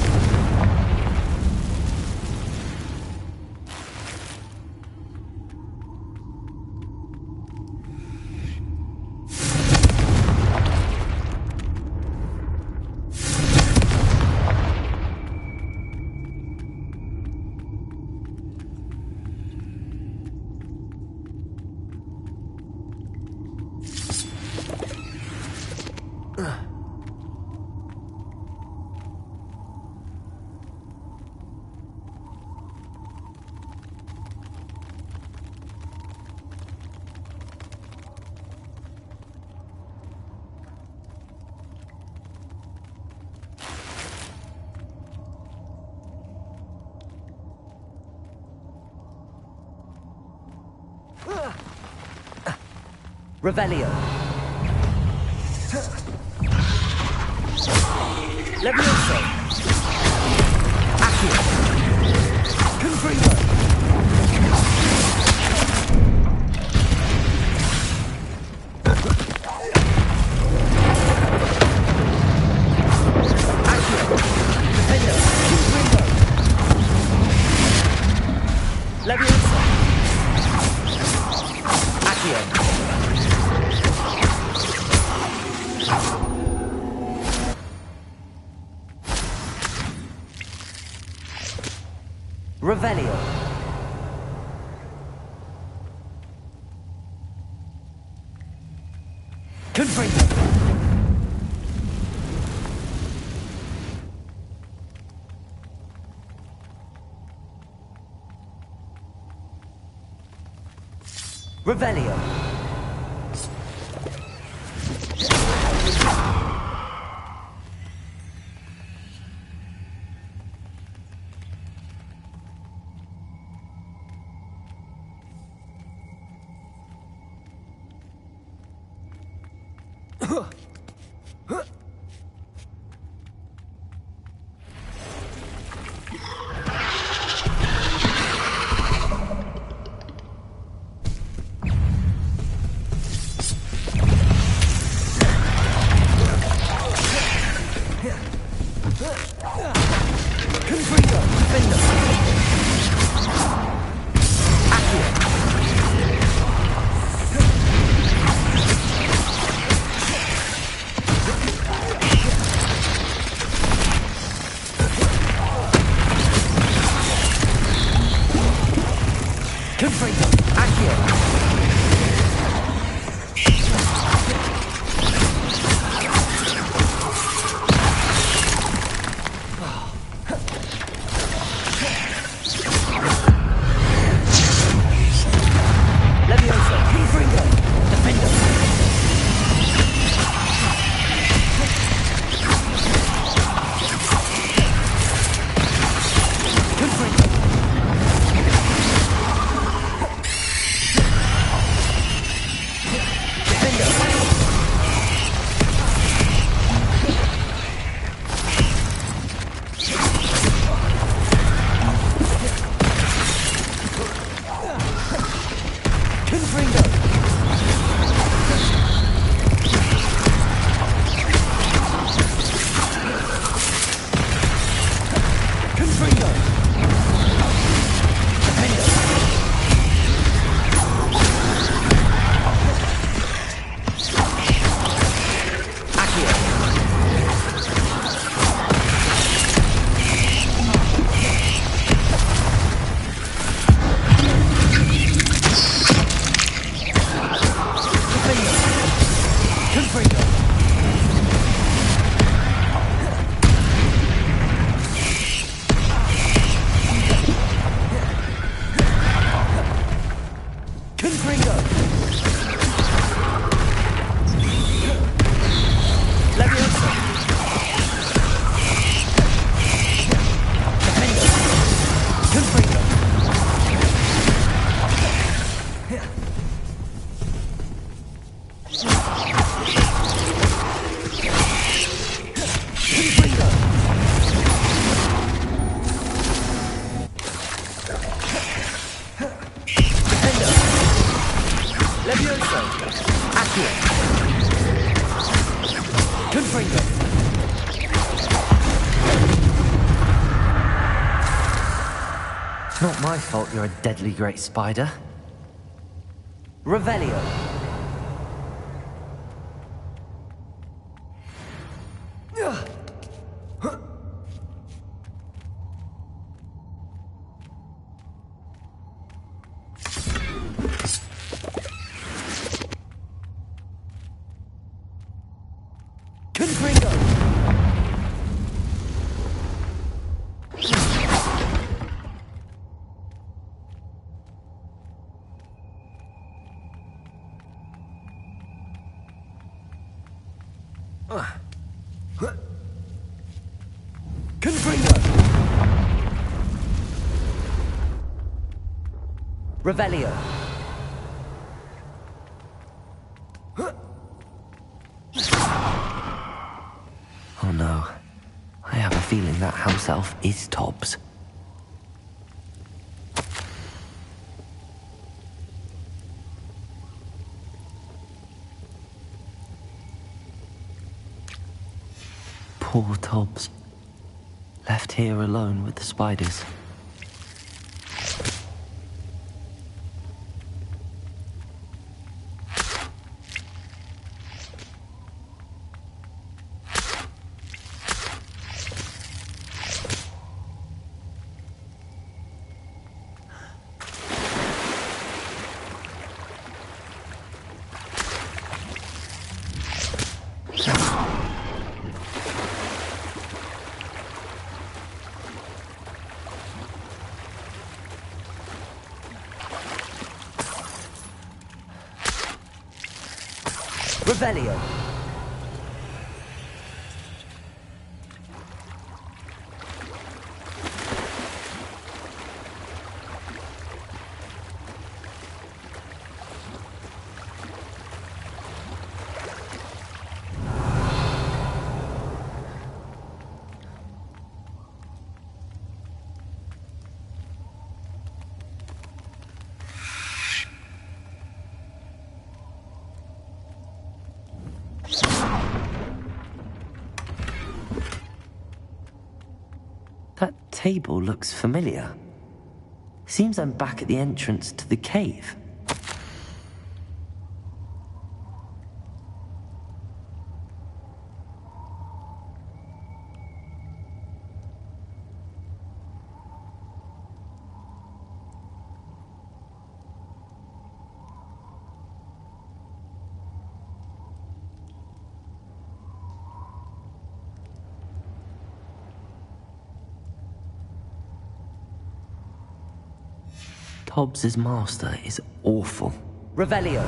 Revelio. Levioso. Accio. Confringo. Accio. Defender. Confringo. Levioso. Accio. Revelio. Confringo. Revelio. Not my fault you're a deadly great spider. Revelio. Revelio. Oh no. I have a feeling that house elf is Tobbs. Poor Tobbs. Left here alone with the spiders. Revelio. That table looks familiar. Seems I'm back at the entrance to the cave. Hobbs's master is awful. Revelio.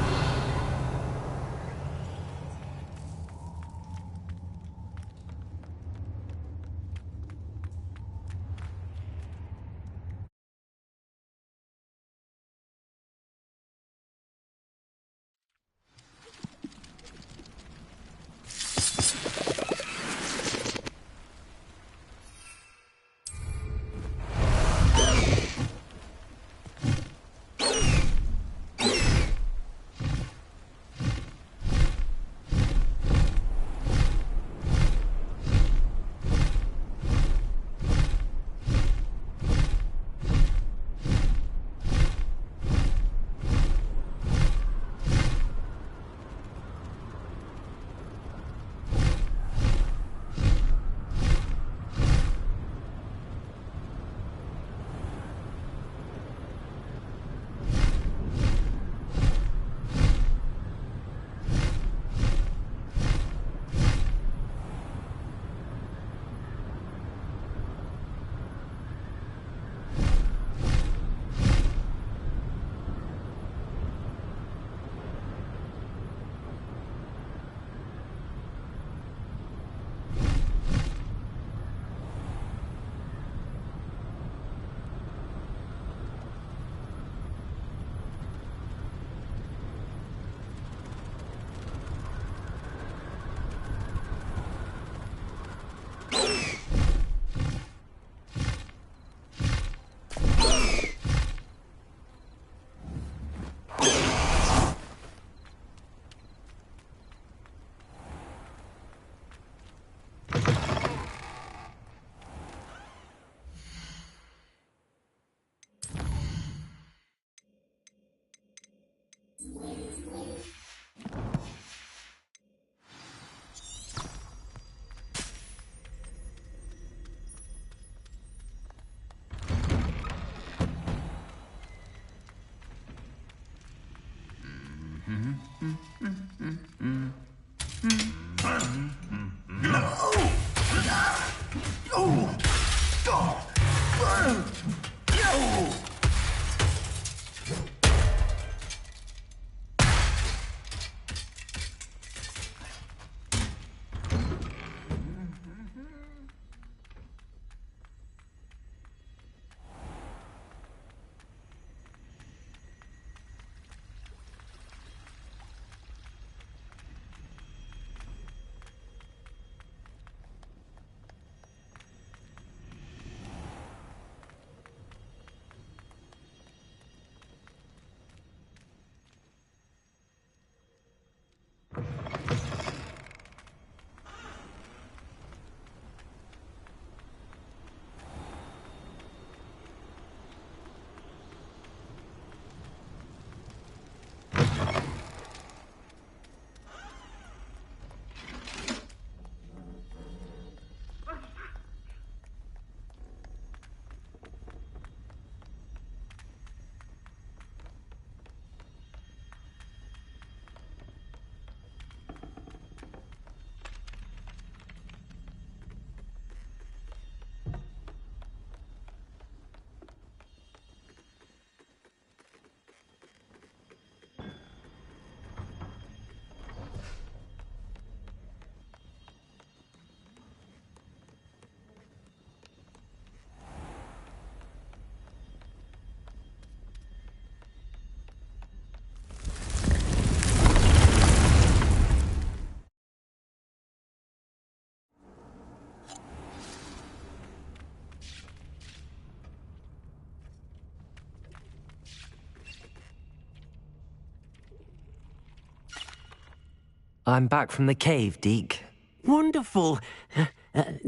I'm back from the cave, Deke. Wonderful.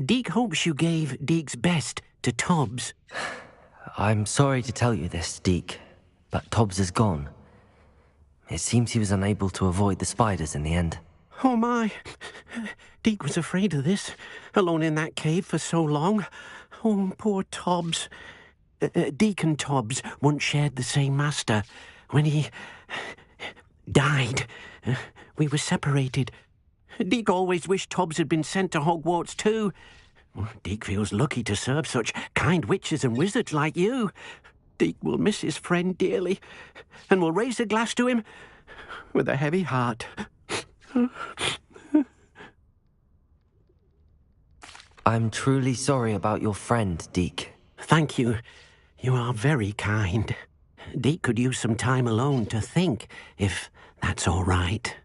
Deke hopes you gave Deke's best to Tobbs. I'm sorry to tell you this, Deke, but Tobbs is gone. It seems he was unable to avoid the spiders in the end. Oh my. Deke was afraid of this, alone in that cave for so long. Oh, poor Tobbs. Deke and Tobbs once shared the same master. When he died, we were separated. Deke always wished Tobbs had been sent to Hogwarts too. Deke feels lucky to serve such kind witches and wizards like you. Deke will miss his friend dearly, and will raise a glass to him with a heavy heart. I'm truly sorry about your friend, Deke. Thank you. You are very kind. Deke could use some time alone to think, if that's all right.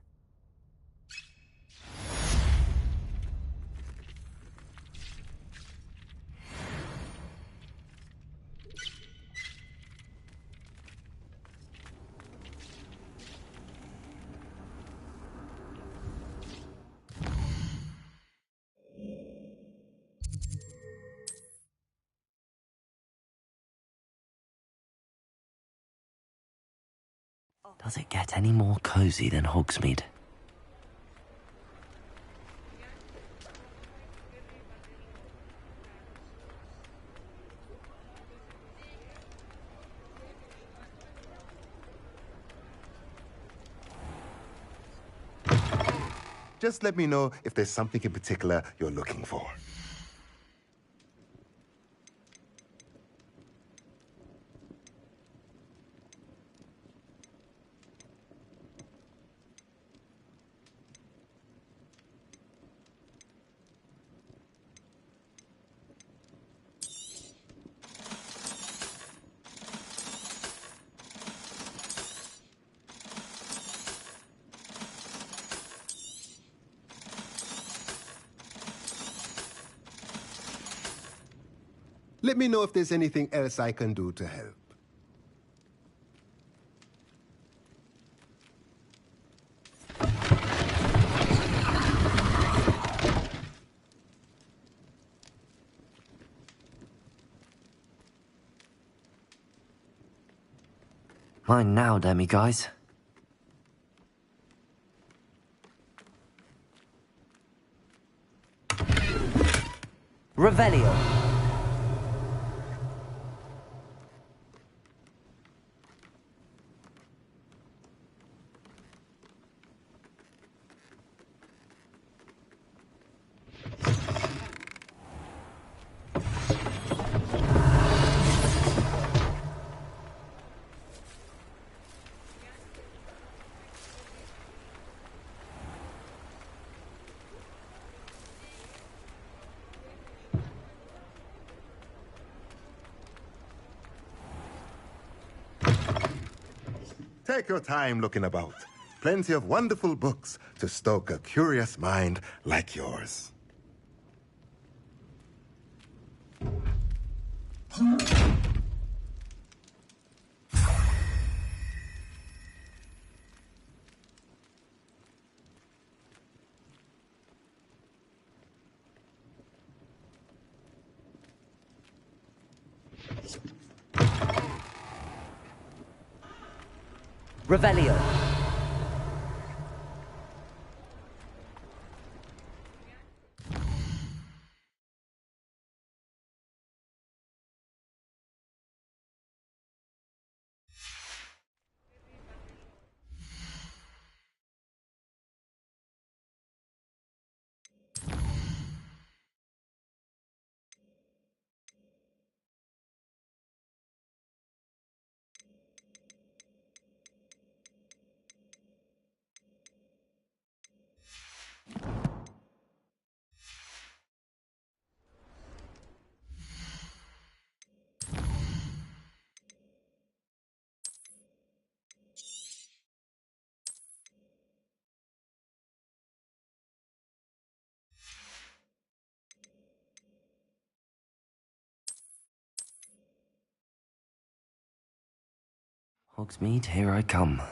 Does it get any more cozy than Hogsmeade? Just let me know if there's something in particular you're looking for. Let me know if there's anything else I can do to help. Mine now, demi-guys. Revelio. Take your time looking about. Plenty of wonderful books to stoke a curious mind like yours. Revelio. Hogsmeade, here I come.